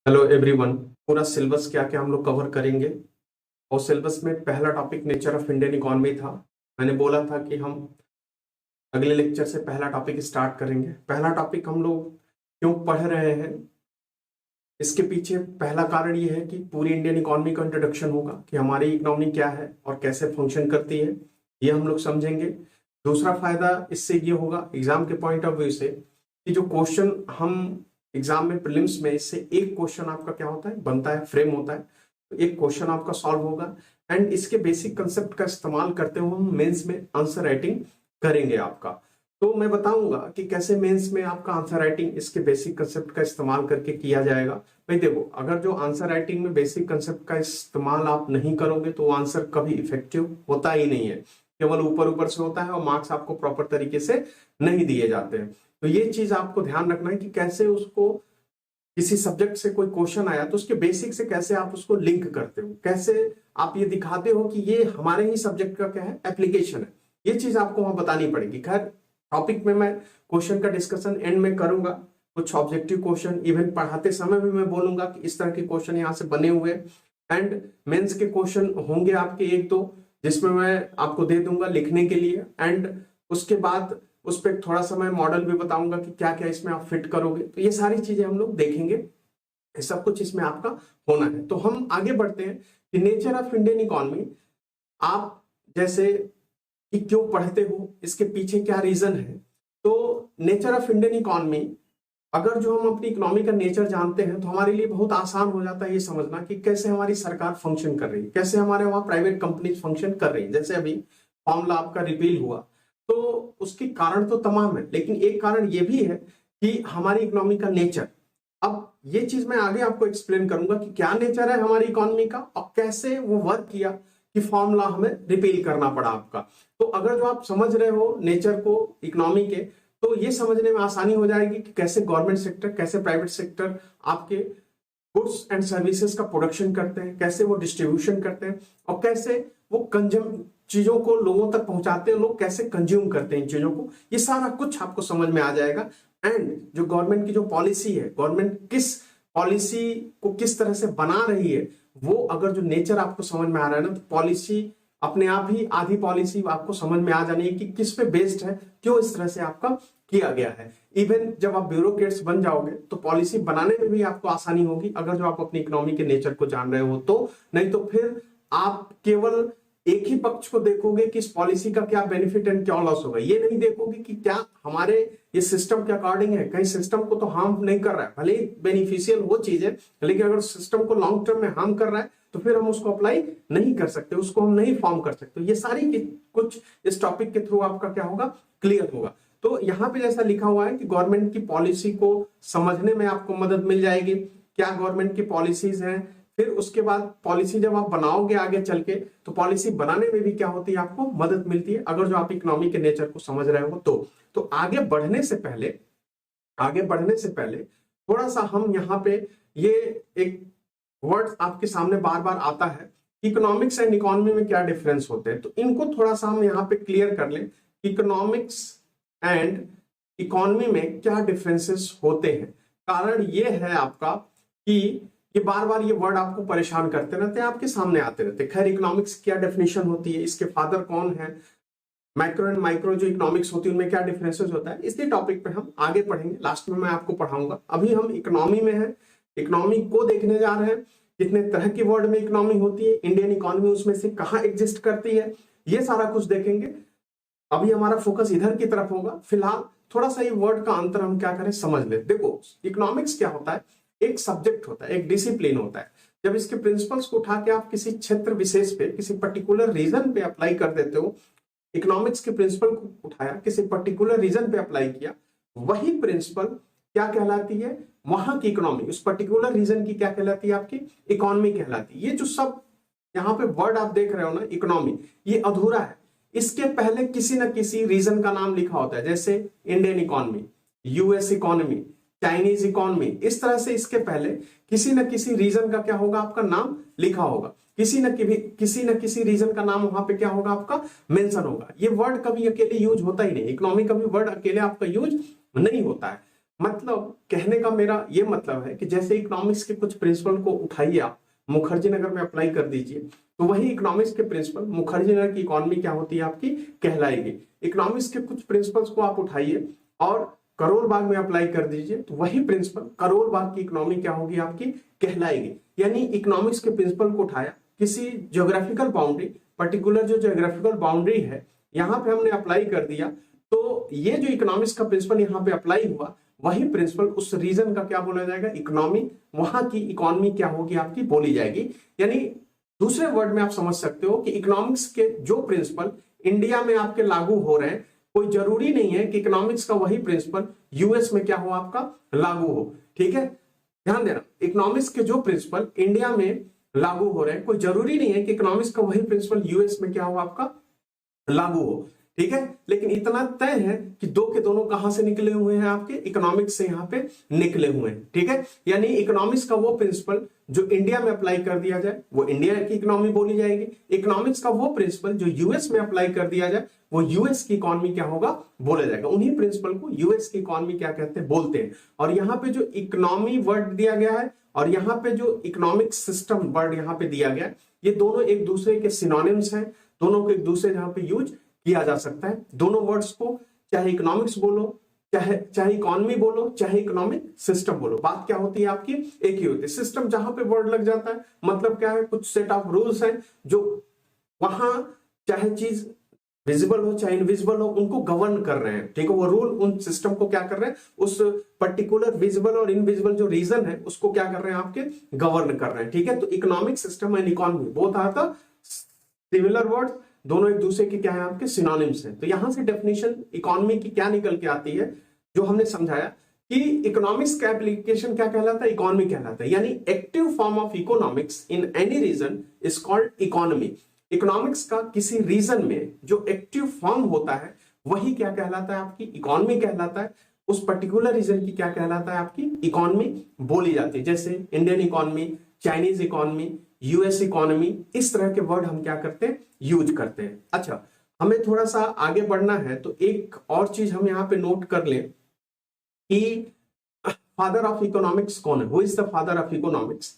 Hello everyone. पूरा syllabus क्या क्या हम लोग कवर करेंगे। और सिलेबस में पहला topic nature of Indian economy था। मैंने बोला था कि हम अगले लेक्चर से पहला टॉपिक स्टार्ट करेंगे। पहला टॉपिक हम लोग क्यों पढ़ रहे हैं, इसके पीछे पहला कारण ये है कि पूरी इंडियन इकोनॉमी का इंट्रोडक्शन होगा कि हमारी इकोनॉमी क्या है और कैसे फंक्शन करती है, ये हम लोग समझेंगे। दूसरा फायदा इससे ये होगा एग्जाम के पॉइंट ऑफ व्यू से कि जो क्वेश्चन हम एग्जाम में प्रीलिम्स में, इससे एक क्वेश्चन आपका क्या होता है, बनता है, फ्रेम होता है। तो एक क्वेश्चन आपका सॉल्व होगा एंड इसके बेसिक कंसेप्ट का इस्तेमाल करते हुए हम मेंस में आंसर राइटिंग करेंगे आपका। तो मैं बताऊंगा कि कैसे मेंस में आपका आंसर राइटिंग इसके बेसिक कंसेप्ट का इस्तेमाल करके किया जाएगा। भाई देखो, अगर जो आंसर राइटिंग में बेसिक कंसेप्ट का इस्तेमाल आप नहीं करोगे तो आंसर कभी इफेक्टिव होता ही नहीं है, केवल ऊपर ऊपर से होता है और मार्क्स आपको प्रॉपर तरीके से नहीं दिए जाते हैं। तो ये चीज आपको ध्यान रखना है कि कैसे उसको, किसी सब्जेक्ट से कोई क्वेश्चन आया तो उसके बेसिक से कैसे आप उसको लिंक करते हो, कैसे आप ये दिखाते हो कि ये हमारे ही सब्जेक्ट का क्या है, एप्लीकेशन है। ये चीज आपको वहां बतानी पड़ेगी। खैर, टॉपिक में मैं क्वेश्चन का डिस्कशन एंड में करूंगा। कुछ ऑब्जेक्टिव क्वेश्चन इवन पढ़ाते समय भी मैं बोलूंगा कि इस तरह के क्वेश्चन यहाँ से बने हुए एंड मेंस के क्वेश्चन होंगे आपके एक दो, जिसमें मैं आपको दे दूंगा लिखने के लिए। एंड उसके बाद उस पर थोड़ा सा मैं मॉडल भी बताऊंगा कि क्या क्या इसमें आप फिट करोगे। तो ये सारी चीजें हम लोग देखेंगे, सब कुछ इसमें आपका होना है। तो हम आगे बढ़ते हैं कि नेचर ऑफ इंडियन इकोनॉमी आप जैसे कि क्यों पढ़ते हो, इसके पीछे क्या रीजन है। तो नेचर ऑफ इंडियन इकोनॉमी, अगर जो हम अपनी इकोनॉमी का नेचर जानते हैं तो हमारे लिए बहुत आसान हो जाता है ये समझना कि कैसे हमारी सरकार फंक्शन कर रही है, कैसे हमारे वहां प्राइवेट कंपनीज फंक्शन कर रही है। जैसे अभी फॉर्मूला आपका रिपील हुआ तो उसके कारण तो तमाम है, लेकिन एक कारण ये भी है कि हमारी इकोनॉमी का नेचर। अब ये चीज मैं आगे आपको एक्सप्लेन करूंगा कि क्या नेचर है हमारी इकोनॉमी का और कैसे वो वर्क किया कि फॉर्मूला हमें रिपील करना पड़ा आपका। तो अगर जो आप समझ रहे हो नेचर को इकोनॉमी के, तो ये समझने में आसानी हो जाएगी कि कैसे गवर्नमेंट सेक्टर, कैसे प्राइवेट सेक्टर आपके गुड्स एंड सर्विसेज का प्रोडक्शन करते हैं, कैसे वो डिस्ट्रीब्यूशन करते हैं और कैसे वो कंज्यूम चीजों को लोगों तक पहुंचाते हैं, लोग कैसे कंज्यूम करते हैं इन चीजों को। ये सारा कुछ आपको समझ में आ जाएगा। एंड जो गवर्नमेंट की जो पॉलिसी है, गवर्नमेंट किस पॉलिसी को किस तरह से बना रही है, वो अगर जो नेचर आपको समझ में आ रहा है ना, तो पॉलिसी अपने आप ही, आधी पॉलिसी आपको समझ में आ जानी है कि किस पे बेस्ड है, क्यों इस तरह से आपका किया गया है। इवन जब आप ब्यूरोक्रेट्स बन जाओगे तो पॉलिसी बनाने में भी आपको आसानी होगी, अगर जो आप अपनी इकोनॉमी के नेचर को जान रहे हो तो। नहीं तो फिर आप केवल एक ही पक्ष को देखोगे कि इस पॉलिसी का क्या बेनिफिट एंड क्या लॉस होगा, ये नहीं देखोगे कि क्या हमारे ये सिस्टम के अकॉर्डिंग है, कहीं सिस्टम को तो हार्म नहीं कर रहा है। भले ही बेनिफिशियल वो चीज है, लेकिन अगर सिस्टम को लॉन्ग टर्म में हार्म कर रहा है तो फिर हम उसको अप्लाई नहीं कर सकते, उसको हम नहीं फॉर्म कर सकते। ये सारी कुछ इस टॉपिक के थ्रू आपका क्या होगा, क्लियर होगा। तो यहाँ पे जैसा लिखा हुआ है कि गवर्नमेंट की पॉलिसी को समझने में आपको मदद मिल जाएगी, क्या गवर्नमेंट की पॉलिसीज हैं। फिर उसके बाद पॉलिसी जब आप बनाओगे आगे चल के, तो पॉलिसी बनाने में भी क्या होती है, आपको मदद मिलती है, अगर जो आप इकोनॉमी के नेचर को समझ रहे हो तो आगे बढ़ने से पहले थोड़ा सा हम यहाँ पे, ये एक वर्ड आपके सामने बार बार आता है, इकोनॉमिक्स एंड इकोनॉमी में क्या डिफरेंस होते हैं। तो इनको थोड़ा सा हम यहाँ पे क्लियर कर लें। इकोनॉमिक्स एंड इकोनॉमी में क्या डिफरेंसेस होते हैं। कारण ये है आपका कि ये बार बार ये वर्ड आपको परेशान करते रहते हैं, आपके सामने आते रहते हैं। खैर, इकोनॉमिक्स क्या डेफिनेशन होती है, इसके फादर कौन है, माइक्रो एंड माइक्रो जो इकोनॉमिक्स होती है उनमें क्या डिफरेंसेस होता है, इसी टॉपिक पे हम आगे पढ़ेंगे। लास्ट में मैं आपको पढ़ाऊंगा। अभी हम इकोनॉमी में है, इकोनॉमी को देखने जा रहे हैं। कितने तरह के वर्ड में इकोनॉमी होती है, इंडियन इकोनॉमी उसमें से कहाँ एग्जिस्ट करती है, ये सारा कुछ देखेंगे। अभी हमारा फोकस इधर की तरफ होगा। फिलहाल थोड़ा सा ये वर्ड का अंतर हम क्या करें, समझ ले। देखो, इकोनॉमिक्स क्या होता है, एक सब्जेक्ट होता है, एक डिसिप्लिन होता है। जब इसके प्रिंसिपल्स को उठा के आप किसी क्षेत्र विशेष पे, किसी पर्टिकुलर रीजन पे अप्लाई कर देते हो, इकोनॉमिक्स के प्रिंसिपल को उठाया, किसी पर्टिकुलर रीजन पे अप्लाई किया, वही प्रिंसिपल क्या कहलाती है, वहां की इकोनॉमी, उस पर्टिकुलर रीजन की क्या कहलाती है, आपकी इकोनॉमी कहलाती है। ये जो सब यहाँ पे वर्ड आप देख रहे हो ना, इकोनॉमी, ये अधूरा है। इसके पहले किसी न किसी रीजन का नाम लिखा होता है, जैसे Indian economy, US economy, Chinese economy. इस तरह से इसके पहले किसी न किसी रीजन का क्या होगा, आपका नाम लिखा होगा। किसी न किसी रीजन का नाम वहां पे क्या होगा, आपका मेंशन होगा। ये वर्ड कभी अकेले यूज होता ही नहीं, इकोनॉमी का भी वर्ड अकेले आपका यूज नहीं होता है। मतलब कहने का मेरा ये मतलब है कि जैसे इकोनॉमिक्स के कुछ प्रिंसिपल को उठाइए आप मुखर्जी नगर में अप्लाई कर दीजिए, तो वही इकोनॉमिक्स के प्रिंसिपल मुखर्जी नगर की इकोनॉमी क्या होती है आपकी कहलाएगी। इकोनॉमिक्स के कुछ प्रिंसिपल्स को आप उठाइए और करोल बाग में अप्लाई कर दीजिए, तो वही प्रिंसिपल करोल बाग की इकोनॉमी क्या होगी आपकी कहलाएगी। यानी इकोनॉमिक्स के प्रिंसिपल को उठाया, किसी ज्योग्राफिकल बाउंड्री, पर्टिकुलर जो ज्योग्राफिकल बाउंड्री है यहाँ पे हमने अप्लाई कर दिया, तो ये जो इकोनॉमिक्स का प्रिंसिपल यहाँ पे अप्लाई हुआ, वही प्रिंसिपल उस रीजन का क्या बोला जाएगा इकोनॉमी, वहां की इकोनॉमी क्या होगी आपकी बोली जाएगी। यानी दूसरे वर्ड में आप समझ सकते हो कि इकोनॉमिक्स के जो प्रिंसिपल इंडिया में आपके लागू हो रहे हैं, कोई जरूरी नहीं है कि इकोनॉमिक्स का वही प्रिंसिपल यूएस में क्या हो आपका लागू हो। ठीक है, ध्यान देना, इकोनॉमिक्स के जो प्रिंसिपल इंडिया में लागू हो रहे हैं, कोई जरूरी नहीं है कि इकोनॉमिक्स का वही प्रिंसिपल यूएस में क्या हो आपका लागू हो। ठीक है, लेकिन इतना तय है कि दो के दोनों कहां से निकले हुए हैं आपके इकोनॉमिक्स से यहाँ पे निकले हुए हैं। ठीक है, यानी इकोनॉमिक्स का वो प्रिंसिपल जो इंडिया में अप्लाई कर दिया जाए वो इंडिया की इकोनॉमी बोली जाएगी, इकोनॉमिक्स का वो प्रिंसिपल जो यूएस में अप्लाई कर दिया जाए वो यूएस की इकोनॉमी क्या होगा बोला जाएगा। उन्हीं प्रिंसिपल को यूएस की इकोनॉमी क्या कहते हैं बोलते हैं। और यहाँ पे जो इकोनॉमी वर्ड दिया गया है और यहाँ पे जो इकोनॉमिक सिस्टम वर्ड यहाँ पे दिया गया है, ये दोनों एक दूसरे के सिनोनिम्स हैं, दोनों को एक दूसरे यहाँ पे यूज किया जा सकता है। दोनों वर्ड्स को चाहे इकोनॉमिक्स बोलो, चाहे इकोनॉमी बोलो, चाहे इकोनॉमिक सिस्टम बोलो, बात क्या होती है आपकी एक ही होती है। सिस्टम जहां पे वर्ड लग जाता है मतलब क्या है, कुछ सेट ऑफ रूल्स हैं जो वहां चाहे चीज विजिबल हो चाहे इनविजिबल हो उनको गवर्न कर रहे हैं। ठीक है, वो रूल उन सिस्टम को क्या कर रहे हैं, उस पर्टिकुलर विजिबल और इनविजिबल जो रीजन है उसको क्या कर रहे हैं आपके गवर्न कर रहे हैं। ठीक है, तो economic system and economy both are the similar word, दोनों एक दूसरे के क्या है आपके सिनोनिम्स हैं। तो यहां से डेफिनेशन इकोनॉमी की क्या निकल के आती है, जो हमने समझाया कि इकोनॉमिक्स का एप्लीकेशन क्या कहलाता है इकोनॉमी कहलाता है। यानी active form of economics in any region is called economy. Economics का किसी रीजन में जो एक्टिव फॉर्म होता है वही क्या कहलाता है आपकी इकोनॉमी कहलाता है। उस पर्टिकुलर रीजन की क्या कहलाता है आपकी इकोनॉमी बोली जाती है। जैसे Indian economy, Chinese economy, US economy, इस तरह के वर्ड हम क्या करते हैं यूज करते हैं। अच्छा, हमें थोड़ा सा आगे बढ़ना है तो एक और चीज हम यहाँ पे नोट कर लें कि फादर ऑफ इकोनॉमिक्स कौन है, who is the father of economics.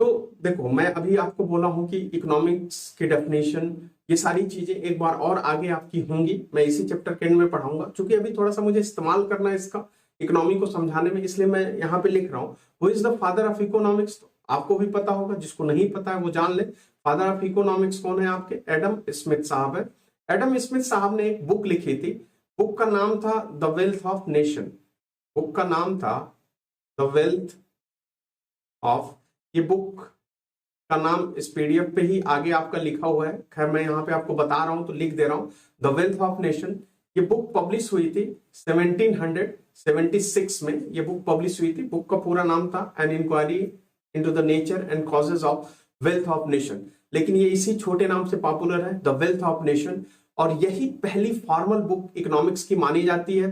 तो देखो, मैं अभी आपको बोला हूं कि इकोनॉमिक्स की डेफिनेशन ये सारी चीजें एक बार और आगे आपकी होंगी, मैं इसी चैप्टर के एंड में पढ़ाऊंगा। क्योंकि अभी थोड़ा सा मुझे इस्तेमाल करना है इसका इकोनॉमी को समझाने में, इसलिए मैं यहाँ पे लिख रहा हूँ who is the father of economics. तो आपको भी पता होगा, जिसको नहीं पता है वो जान ले। फादर ऑफ इकोनॉमिक्स कौन है आपके, एडम स्मिथ साहब है। एडम स्मिथ साहब ने एक बुक लिखी थी, बुक का नाम था the wealth of nation. Book का नाम था द वेल्थ ऑफ, ये बुक का नाम इस पीडीएफ पे ही आगे आपका लिखा हुआ है, खैर मैं यहाँ पे आपको बता रहा हूं तो लिख दे रहा हूं, द वेल्थ ऑफ नेशन। ये बुक पब्लिश हुई थी 1776 में, ये बुक पब्लिश हुई थी। बुक का पूरा नाम था an inquiry into the nature and causes of wealth of nation, लेकिन ये इसी छोटे नाम से पॉपुलर है, द वेल्थ ऑफ नेशन। और यही पहली फॉर्मल बुक इकोनॉमिक्स की मानी जाती है,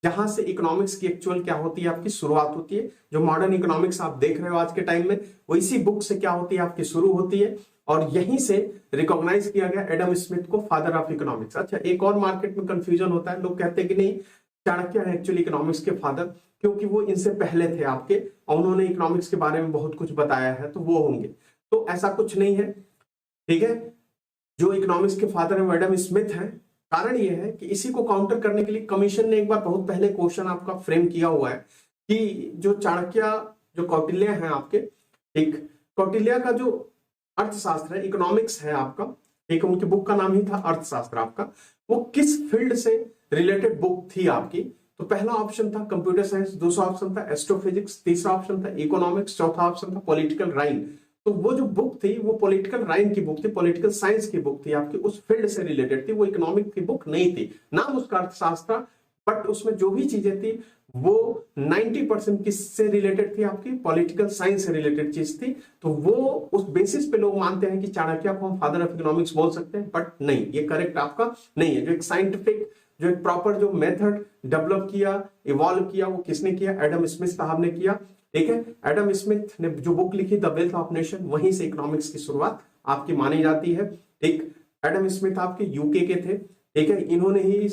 जहां से इकोनॉमिक्स की एक्चुअल क्या होती है आपकी शुरुआत होती है। जो मॉडर्न इकोनॉमिक्स आप देख रहे हो आज के टाइम में, वो इसी बुक से क्या होती है आपकी शुरू होती है। और यहीं से रिकॉग्नाइज किया गया एडम स्मिथ को फादर ऑफ इकोनॉमिक्स। अच्छा, एक और मार्केट में कंफ्यूजन होता है, लोग कहते हैं कि नहीं चाणक्य है एक्चुअली इकोनॉमिक्स के फादर, क्योंकि वो इनसे पहले थे आपके और उन्होंने इकोनॉमिक्स के बारे में बहुत कुछ बताया है, तो वो होंगे। तो ऐसा कुछ नहीं है। ठीक है, जो इकोनॉमिक्स के फादर है वो एडम स्मिथ है। कारण ये है कि इसी को काउंटर करने के लिए कमीशन ने एक बार बहुत पहले क्वेश्चन आपका फ्रेम किया हुआ है कि जो चाणक्य, जो कौटिल्य है आपके, एक कौटिल्य का जो अर्थशास्त्र है, इकोनॉमिक्स है आपका, एक उनकी बुक का नाम ही था अर्थशास्त्र आपका, वो किस फील्ड से रिलेटेड बुक थी आपकी। तो पहला ऑप्शन था कंप्यूटर साइंस, दूसरा ऑप्शन था एस्ट्रोफिजिक्स, तीसरा ऑप्शन था इकोनॉमिक्स, चौथा ऑप्शन था पॉलिटिकल राइन। तो वो जो बुक थी वो पॉलिटिकल राइन की बुक थी, पॉलिटिकल साइंस की बुक थी आपकी, उस फील्ड से रिलेटेड थी, वो इकोनॉमिक की बुक नहीं थी। नाम उसका अर्थशास्त्र, बट उसमें जो भी चीजें थी वो 90% किससे रिलेटेड थी आपकी, पॉलिटिकल साइंस से रिलेटेड चीज थी। तो वो उस बेसिस पे लोग मानते हैं कि चाणक्य को हम फादर ऑफ इकोनॉमिक्स बोल सकते हैं, बट नहीं, ये करेक्ट आपका नहीं है। जो एक साइंटिफिक, जो एक प्रॉपर जो मेथड डेवलप किया, इवॉल्व किया, वो किसने किया, एडम स्मिथ साहब ने किया। ठीक है, एडम स्मिथ ने जो बुक लिखी द वेल्थ ऑफ नेशन, वहीं से इकोनॉमिक्स की शुरुआत आपकी मानी जाती है। ठीक, एडम स्मिथ आपके यूके के थे। ठीक है, इन्होंने ही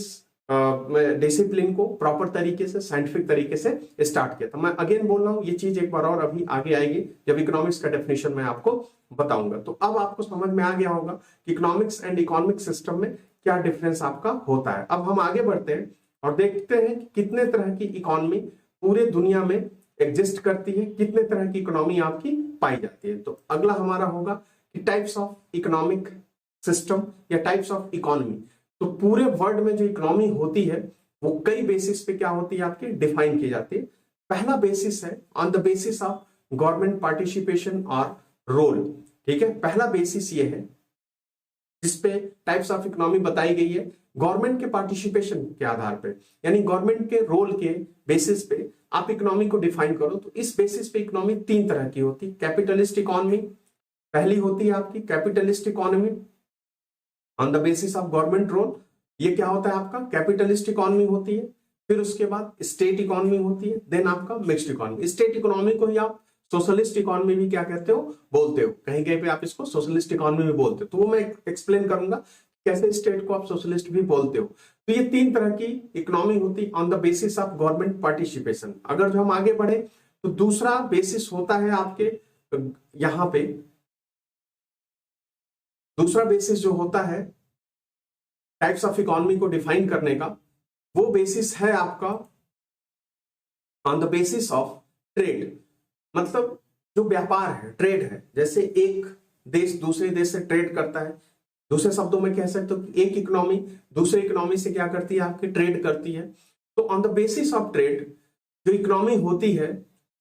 डिसिप्लिन को प्रॉपर तरीके से साइंटिफिक तरीके से स्टार्ट किया था। मैं अगेन बोल रहा हूँ, ये चीज एक बार और अभी आगे आएगी जब इकोनॉमिक्स का डेफिनेशन मैं आपको बताऊंगा। तो अब आपको समझ में आ गया होगा कि इकोनॉमिक्स एंड इकोनॉमिक सिस्टम में क्या डिफरेंस आपका होता है। अब हम आगे बढ़ते हैं और देखते हैं कि कितने तरह की इकोनॉमी पूरे दुनिया में एग्जिस्ट करती है, कितने तरह की इकोनॉमी आपकी पाई जाती है। तो अगला हमारा होगा कि टाइप्स ऑफ इकोनॉमिक सिस्टम या टाइप्स ऑफ इकोनॉमी। तो पूरे वर्ल्ड में जो इकोनॉमी होती है वो कई बेसिस पे क्या होती है आपकी डिफाइन की जाती है। पहला बेसिस है on the basis of government participation और रोल। ठीक है, पहला बेसिस ये है जिसपे टाइप्स ऑफ इकोनॉमी बताई गई है गवर्नमेंट के पार्टिसिपेशन के आधार पे, यानी गवर्नमेंट के रोल के बेसिस पे आप इकोनॉमी को डिफाइन करो। तो इस बेसिस पे इकोनॉमी तीन तरह की होती है। कैपिटलिस्ट इकोनॉमी पहली होती है आपकी, capitalist economy on the basis of government role. ये क्या होता है आपका, कैपिटलिस्ट इकोनॉमी होती है। फिर उसके बाद स्टेट इकोनॉमी होती है, देन आपका मिक्स्ड इकोनॉमी। स्टेट इकोनॉमी को ही आप सोशलिस्ट इकोनॉमी भी क्या कहते हो, बोलते हो, कहीं कहीं पे आप इसको सोशलिस्ट इकोनॉमी भी बोलते हो। तो वो मैं एक्सप्लेन करूंगा कैसे स्टेट को आप सोशलिस्ट भी बोलते हो। तो ये तीन तरह की इकोनॉमी होती on the basis of government participation. अगर जो हम आगे बढ़े तो दूसरा बेसिस होता है आपके यहां पे, दूसरा बेसिस जो होता है टाइप्स ऑफ इकोनॉमी को डिफाइन करने का, वो बेसिस है आपका on the basis of trade. मतलब जो व्यापार है, ट्रेड है, जैसे एक देश दूसरे देश से ट्रेड करता है। दूसरे शब्दों में कह सकते हो कि एक इकोनॉमी दूसरे इकोनॉमी से क्या करती है, आपकी ट्रेड करती है। तो on the basis of trade जो इकोनॉमी होती है,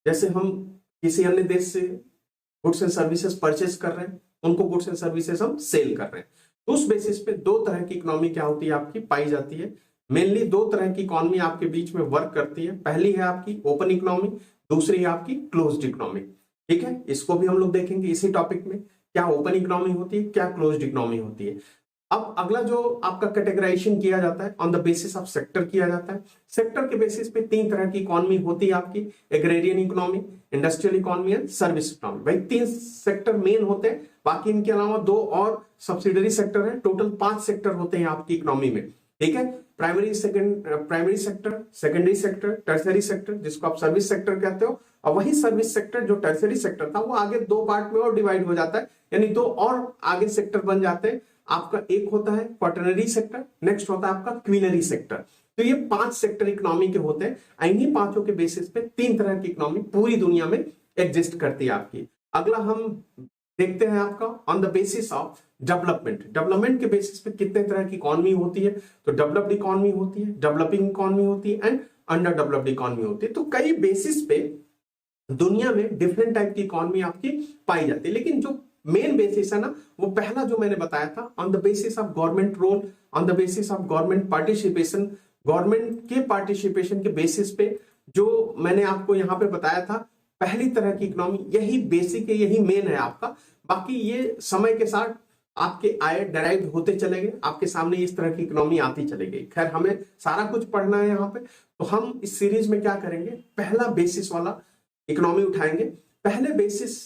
जैसे हम किसी अन्य देश से गुड्स एंड सर्विसेज परचेस कर रहे हैं, उनको गुड्स एंड सर्विसेज हम सेल कर रहे हैं, तो उस बेसिस पे दो तरह की इकोनॉमी क्या होती है आपकी पाई जाती है। मेनली दो तरह की इकोनॉमी आपके बीच में वर्क करती है। पहली है आपकी ओपन इकोनॉमी, दूसरी है आपकी क्लोज्ड इकोनॉमी। ठीक है, इसको भी हम लोग देखेंगे इसी टॉपिक में, क्या ओपन इकोनॉमी होती है, क्या क्लोज्ड इकोनॉमी होती है। अब अगला जो आपका कैटेगराइजेशन किया जाता है on the basis of sector किया जाता है। सेक्टर के बेसिस पे तीन तरह की इकोनॉमी होती है आपकी, agrarian economy, industrial economy and service economy. भाई तीन सेक्टर मेन होते हैं, बाकी इनके अलावा दो और सब्सिडरी सेक्टर है। टोटल 5 सेक्टर होते हैं आपकी इकोनॉमी में। ठीक है, primary sector, secondary sector, tertiary sector, जिसको आप सर्विस सेक्टर कहते हो। और वही सर्विस सेक्टर जो टर्सरी सेक्टर था वो आगे दो पार्ट में और डिवाइड हो जाता है, यानी दो और आगे सेक्टर बन जाते हैं। आपका एक होता है क्वाटरनरी सेक्टर, नेक्स्ट होता है आपका क्वीनरी सेक्टर। तो ये 5 सेक्टर इकोनॉमी के होते हैं। इन्हीं पांचों के बेसिस पे तीन तरह की इकोनॉमी पूरी दुनिया में एग्जिस्ट करती है आपकी। अगला हम देखते हैं आपका on the basis of development. Development के बेसिस पे कितने तरह की इकोनॉमी होती है, तो डेवलप्ड इकोनॉमी होती है, डेवलपिंग इकोनॉमी होती है एंड अंडर डेवलप्ड इकोनॉमी होती है। तो कई बेसिस पे दुनिया में डिफरेंट टाइप की इकोनॉमी आपकी पाई जाती है, लेकिन जो मेन बेसिस है ना, वो पहला जो मैंने बताया था on the basis of government role, on the basis of government participation. Government के पार्टिसिपेशन के बेसिस पे जो मैंने आपको यहाँ पे बताया था, पहली तरह की इकोनॉमी, यही बेसिक है, यही मेन है आपका। बाकी ये समय के साथ आपके आय डेराइव होते चले गए, आपके सामने इस तरह की इकोनॉमी आती चली गई। खैर हमें सारा कुछ पढ़ना है यहाँ पे, तो हम इस सीरीज में क्या करेंगे, पहला बेसिस वाला इकोनॉमी उठाएंगे। पहले बेसिस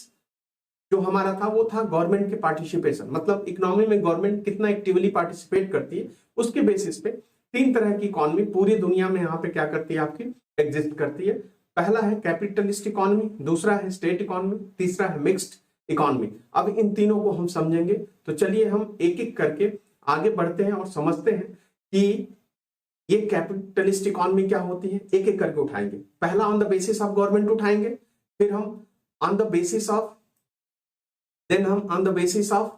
जो हमारा था वो था गवर्नमेंट के पार्टिसिपेशन, मतलब इकोनॉमी में गवर्नमेंट कितना एक्टिवली पार्टिसिपेट करती है, उसके बेसिस पे तीन तरह की इकोनॉमी पूरी दुनिया में यहाँ पे क्या करती है आपकी एग्जिस्ट करती है। पहला है कैपिटलिस्ट इकोनॉमी, दूसरा है स्टेट इकोनॉमी, तीसरा है मिक्स्ड इकोनॉमी। अब इन तीनों को हम समझेंगे, तो चलिए हम एक एक करके आगे बढ़ते हैं और समझते हैं कि ये कैपिटलिस्ट इकोनॉमी क्या होती है, एक एक करके उठाएंगे। पहला on the basis of government उठाएंगे, फिर हम on the basis of, then हम on the basis of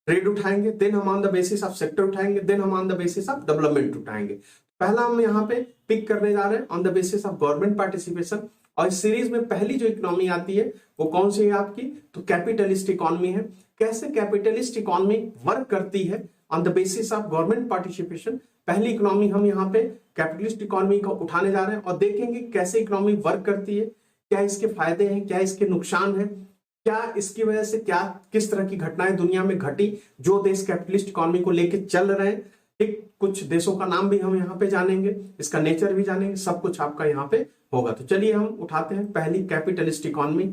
trade उठाएंगे, देन हम on the basis of sector उठाएंगे, देन हम on the basis of development उठाएंगे। पहला हम यहाँ पे पिक करने जा रहे हैं on the basis of government participation. और इस सीरीज में पहली जो इकोनॉमी आती है वो कौन सी है आपकी, तो कैपिटलिस्ट इकोनॉमी है। कैसे कैपिटलिस्ट इकोनॉमी वर्क करती है on the basis of government participation. पहली इकोनॉमी हम यहाँ पे कैपिटलिस्ट इकोनॉमी को उठाने जा रहे हैं और देखेंगे कैसे इकोनॉमी वर्क करती है, क्या इसके फायदे हैं, क्या इसके नुकसान है, क्या इसकी वजह से क्या किस तरह की घटनाएं दुनिया में घटी, जो देश कैपिटलिस्ट इकोनॉमी को लेके चल रहे हैं। ठीक, कुछ देशों का नाम भी हम यहाँ पे जानेंगे, इसका नेचर भी जानेंगे, सब कुछ आपका यहाँ पे होगा। तो चलिए हम उठाते हैं पहली कैपिटलिस्ट इकोनॉमी।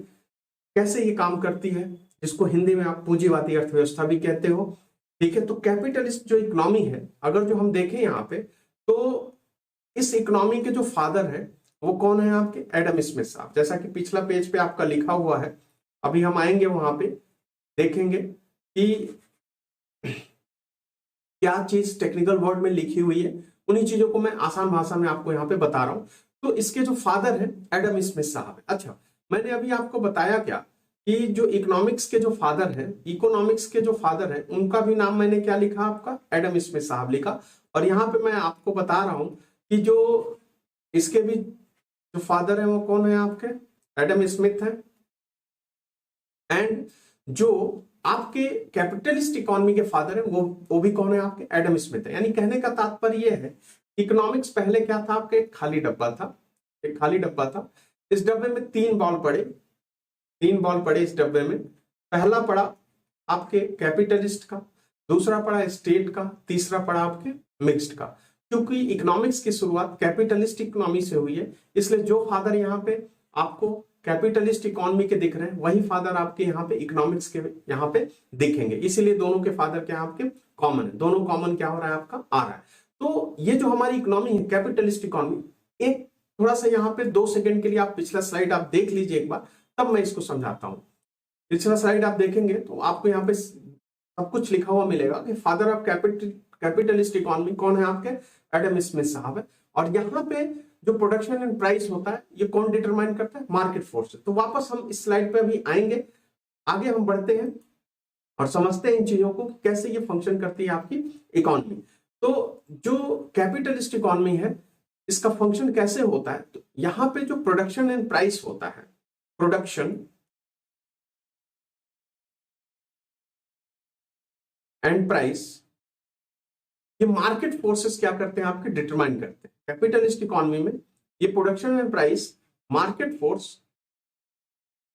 कैसे ये काम करती है, जिसको हिंदी में आप पूंजीवादी अर्थव्यवस्था भी कहते हो। ठीक है। तो कैपिटलिस्ट जो इकोनॉमी है, अगर जो हम देखें यहाँ पे, तो इस इकोनॉमी के जो फादर है वो कौन है आपके? एडम स्मिथ साहब। जैसा कि पिछला पेज पे आपका लिखा हुआ है, अभी हम आएंगे वहां पे, देखेंगे कि क्या चीज टेक्निकल वर्ड में लिखी हुई है, उन्हीं चीजों को मैं आसान भाषा में आपको यहाँ पे बता रहा हूं। तो इसके जो फादर है एडम स्मिथ साहब है। अच्छा, मैंने अभी आपको बताया क्या कि जो इकोनॉमिक्स के जो फादर हैं, इकोनॉमिक्स के जो फादर हैं, उनका भी नाम मैंने क्या लिखा? आपका एडम स्मिथ साहब लिखा। और यहाँ पे मैं आपको बता रहा हूं कि जो इसके भी जो फादर है वो कौन है आपके? एडम स्मिथ है। एंड जो आपके कैपिटलिस्ट इकोनॉमी के फादर है वो भी कौन है आपके? एडम स्मिथ है। यानी कहने का तात्पर्य यह है, इकोनॉमिक्स पहले क्या था आपके? एक खाली डब्बा था, एक खाली डब्बा था। इस डब्बे में 3 बॉल पड़े, 3 बॉल पड़े इस डब्बे में। पहला पड़ा आपके कैपिटलिस्ट का, दूसरा पड़ा स्टेट का, तीसरा पड़ा आपके मिक्स्ड का। क्योंकि इकोनॉमिक्स की शुरुआत कैपिटलिस्ट इकोनॉमी से हुई है, इसलिए जो फादर यहाँ पे आपको कैपिटलिस्ट इकोनॉमी के दिख रहे हैं वही फादर आपके यहाँ पे इकोनॉमिक्स के यहाँ पे दिखेंगे। इसीलिए दोनों के फादर क्या आपके? कॉमन है। दोनों कॉमन क्या हो रहा है आपका? आ रहा है। तो ये जो हमारी इकोनॉमी है कैपिटलिस्ट इकोनॉमी, एक थोड़ा सा यहाँ पे 2 सेकंड के लिए आप पिछला स्लाइड आप देख लीजिए एक बार, तब मैं इसको समझाता हूँ। पिछला स्लाइड आप देखेंगे तो आपको यहाँ पे सब कुछ लिखा हुआ मिलेगा कि फादर ऑफ कैपिटलिस्ट इकोनॉमी कौन है आपके? एडम स्मिथ साहब है। और यहाँ पे जो प्रोडक्शन एंड प्राइस होता है ये कौन डिटरमाइन करता है? Market force. तो वापस हम इस स्लाइड पे अभी आएंगे, आगे हम बढ़ते हैं और समझते हैं इन चीजों को कैसे ये फंक्शन करती है आपकी इकोनॉमी। तो जो कैपिटलिस्ट इकोनॉमी है इसका फंक्शन कैसे होता है? तो यहाँ पे जो प्रोडक्शन एंड प्राइस होता है, प्रोडक्शन एंड प्राइस, ये मार्केट फोर्सेस क्या करते हैं आपके? डिटरमाइन करते हैं। कैपिटलिस्ट इकोनॉमी में ये production and price market force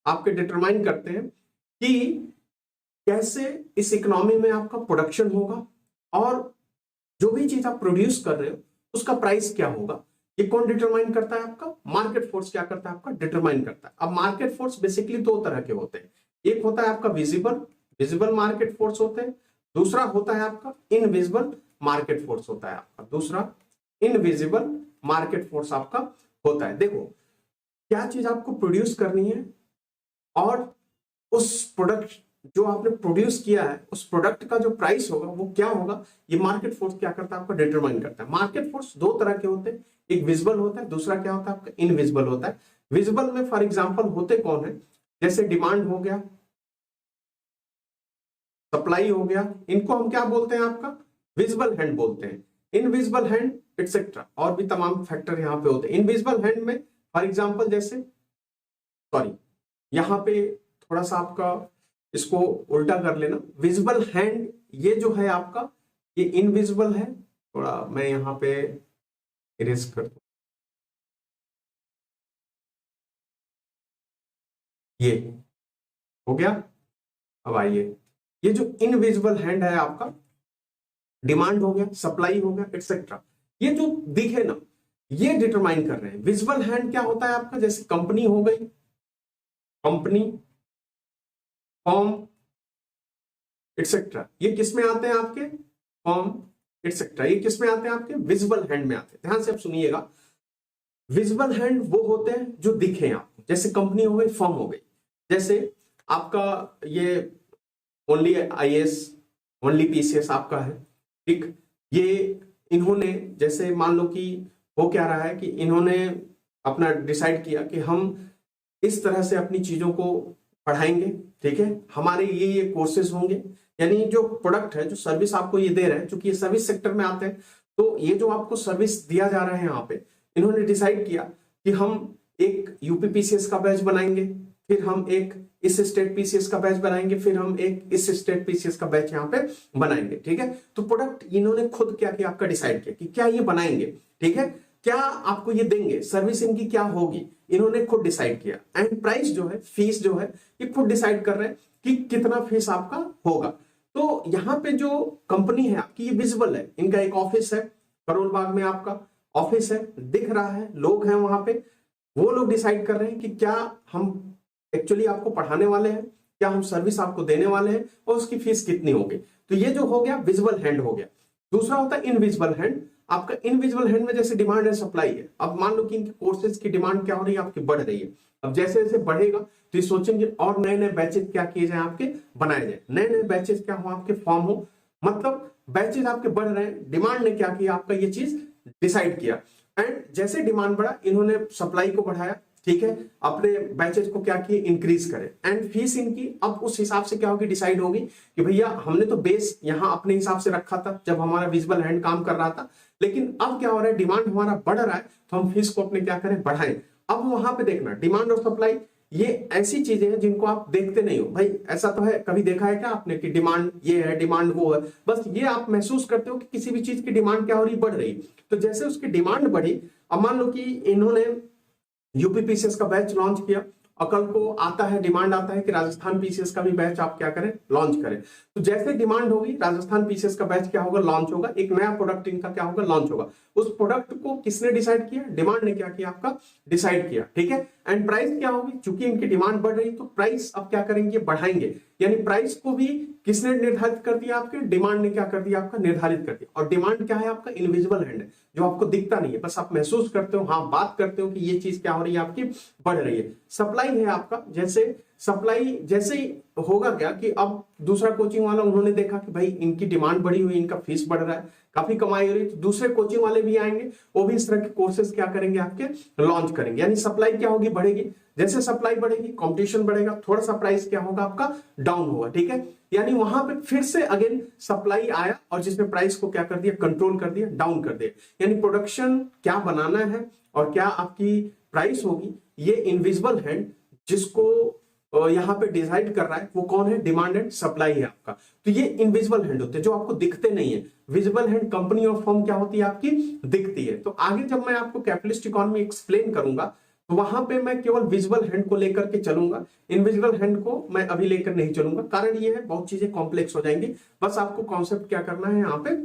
आपके डिटरमाइन करते हैं कि कैसे इस इकोनॉमी में आपका प्रोडक्शन होगा और जो भी चीज आप प्रोड्यूस कर रहे हो उसका प्राइस क्या होगा। ये कौन डिटरमाइन करता है आपका? मार्केट फोर्स क्या करता है आपका? डिटरमाइन करता है। अब मार्केट फोर्स बेसिकली 2 तरह के होते हैं। एक होता है आपका विजिबल मार्केट फोर्स होते हैं, दूसरा होता है आपका इनविजिबल मार्केट फोर्स होता है आपका, दूसरा इनविजिबल मार्केट फोर्स आपका होता है। देखो, क्या चीज आपको प्रोड्यूस करनी है और उस प्रोडक्ट जो आपने प्रोड्यूस किया है उस प्रोडक्ट का जो प्राइस होगा वो क्या होगा, ये मार्केट फोर्स क्या करता है आपका? डिटरमाइन करता है। मार्केट फोर्स 2 तरह के होते हैं, एक विजिबल होता है, दूसरा क्या होता है आपका? इनविजिबल होता है। विजिबल में फॉर एग्जांपल होते कौन है? जैसे डिमांड हो गया, सप्लाई हो गया, इनको हम क्या बोलते हैं आपका? विजिबल हैंड बोलते हैं। इनविजिबल हैंड एक्सेट्रा और भी तमाम फैक्टर यहाँ पे होते हैं। इनविजिबल हैंड में फॉर एग्जांपल जैसे, सॉरी यहाँ पे थोड़ा सा आपका इसको उल्टा कर लेना, विजिबल हैंड ये जो है आपका ये इनविजिबल है। थोड़ा मैं यहाँ पे इरेज कर दूं, ये हो गया। अब आइए, ये जो इनविजिबल हैंड है आपका, डिमांड हो गया, सप्लाई हो गया एक्सेट्रा, ये जो दिखे ना ये डिटरमाइन कर रहे हैं। विजिबल हैंड क्या होता है आपका? जैसे कंपनी हो गई, कंपनी, फॉर्म एक्सेट्रा, ये किस में आते हैं आपके? फॉर्म एक्सेट्रा, ये किस में आते हैं आपके? विजिबल हैंड में आते हैं। ध्यान से आप सुनिएगा, विजिबल हैंड वो होते हैं जो दिखे आपको, जैसे कंपनी हो गई, फॉर्म हो गई। जैसे आपका ये ओनली आईएएस, ओनली पीसीएस आपका है, ठीक। ये इन्होंने जैसे मान लो कि हो क्या रहा है कि इन्होंने अपना डिसाइड किया कि हम इस तरह से अपनी चीजों को पढ़ाएंगे, ठीक है, हमारे ये कोर्सेज होंगे। यानी जो प्रोडक्ट है, जो सर्विस आपको ये दे रहे हैं, चूंकि ये सर्विस सेक्टर में आते हैं, तो ये जो आपको सर्विस दिया जा रहा है यहाँ पे, इन्होंने डिसाइड किया कि हम एक यूपीपीसीएस का बैच बनाएंगे, फिर हम एक इस स्टेट पीसीएस का बैच बनाएंगे, फिर हम एक इस स्टेट पीसीएस का बैच यहाँ पे बनाएंगे, ठीक है। तो प्रोडक्ट इन्होंने खुद क्या किया आपका? डिसाइड किया कि क्या ये बनाएंगे, ठीक है, क्या आपको ये देंगे, सर्विस इनकी क्या होगी, इन्होंने खुद डिसाइड किया। एंड प्राइस जो है, फीस जो है, ये खुद डिसाइड कर रहे हैं कि कितना फीस आपका होगा। तो यहाँ पे जो कंपनी है आपकी ये विजिबल है, इनका एक ऑफिस है, करोल बाग में आपका ऑफिस है, दिख रहा है, लोग हैं वहां पे, वो लोग डिसाइड कर रहे हैं कि क्या हम एक्चुअली आपको पढ़ाने वाले हैं क्या हम सर्विस आपको देने वाले हैं और उसकी फीस कितनी होगी। तो ये जो हो गया विजुअल हैंड हो गया। दूसरा होता है इनविजिबल हैंड। आपका इनविजिबल हैंड में जैसे डिमांड है सप्लाई है, अब मान लो कि इनके कोर्सेज की डिमांड क्या हो रही है आपकी, बढ़ रही है। अब जैसे जैसे बढ़ेगा तो ये सोचेंगे और नए नए बैचेज क्या किए जाए, आपके बनाए जाए, नए नए बैचेज क्या हो आपके फॉर्म हो, मतलब बैचेज आपके बढ़ रहे हैं। डिमांड ने क्या किया आपका ये चीज डिसाइड किया, एंड जैसे डिमांड बढ़ा इन्होंने सप्लाई को बढ़ाया, ठीक है, अपने बैचेज को क्या किए इंक्रीज करे, एंड फीस इनकी अब उस हिसाब से क्या होगी डिसाइड होगी कि भैया हमने तो बेस यहाँ अपने हिसाब से रखा था जब हमारा विजिबल हैंड काम कर रहा था, लेकिन अब क्या हो रहा है डिमांड हमारा बढ़ रहा है तो हम फीस को अपने क्या करें बढ़ाएं। अब वहां पे देखना डिमांड और सप्लाई ये ऐसी चीजें हैं जिनको आप देखते नहीं हो। भाई ऐसा तो है, कभी देखा है क्या आपने कि डिमांड ये है डिमांड वो है, बस ये आप महसूस करते हो कि किसी भी चीज की डिमांड क्या हो रही बढ़ रही। तो जैसे उसकी डिमांड बढ़ी, अब मान लो कि इन्होंने यूपी पीसीएस का बैच लॉन्च किया और कल को आता है डिमांड आता है कि राजस्थान पीसीएस का भी बैच आप क्या करें लॉन्च करें। तो जैसे डिमांड होगी राजस्थान पीसीएस का बैच क्या होगा लॉन्च होगा, एक नया प्रोडक्ट इनका क्या होगा लॉन्च होगा। उस प्रोडक्ट को किसने डिसाइड किया, डिमांड ने क्या किया आपका डिसाइड किया, ठीक है। एंड प्राइस क्या होगी, चूंकि इनकी डिमांड बढ़ रही तो प्राइस अब क्या करेंगे बढ़ाएंगे, यानी प्राइस को भी किसने निर्धारित कर दिया आपके, डिमांड ने क्या कर दिया आपका निर्धारित कर दिया। और डिमांड क्या है आपका इनविजिबल हैंड है जो आपको दिखता नहीं है, बस आप महसूस करते हो, हाँ बात करते हो कि ये चीज क्या हो रही है आपकी बढ़ रही है। सप्लाई है आपका, जैसे सप्लाई जैसे ही होगा क्या कि अब दूसरा कोचिंग वाला उन्होंने देखा कि भाई इनकी डिमांड बढ़ी हुई, इनका फीस बढ़ रहा है, काफी कमाई हो रही है, तो दूसरे कोचिंग वाले भी आएंगे, वो भी इस तरह के कोर्सेज क्या करेंगे आपके लॉन्च करेंगे, यानी सप्लाई क्या होगी बढ़ेगी। जैसे सप्लाई बढ़ेगी कंपटीशन बढ़ेगा, थोड़ा सा प्राइस क्या होगा आपका डाउन होगा, ठीक है। यानी वहां पे फिर से अगेन सप्लाई आया और जिसने प्राइस को क्या कर दिया कंट्रोल कर दिया, डाउन कर दिया। यानी प्रोडक्शन क्या बनाना है और क्या आपकी प्राइस होगी, ये इनविजिबल हैंड जिसको यहाँ पे डिसाइड कर रहा है वो कौन है, डिमांड एंड सप्लाई है आपका। तो ये इनविजिबल हैंड होते हैं जो आपको दिखते नहीं है। विजिबल हैंड कंपनी और फर्म क्या होती है आपकी दिखती है। तो आगे जब मैं आपको कैपिटलिस्ट इकोनॉमी एक्सप्लेन करूंगा तो वहां पे मैं केवल विजिबल हैंड को लेकर के चलूंगा, इनविजिबल हैंड को मैं अभी लेकर नहीं चलूंगा। कारण ये है बहुत चीजें कॉम्प्लेक्स हो जाएंगी, बस आपको कॉन्सेप्ट क्या करना है यहाँ पे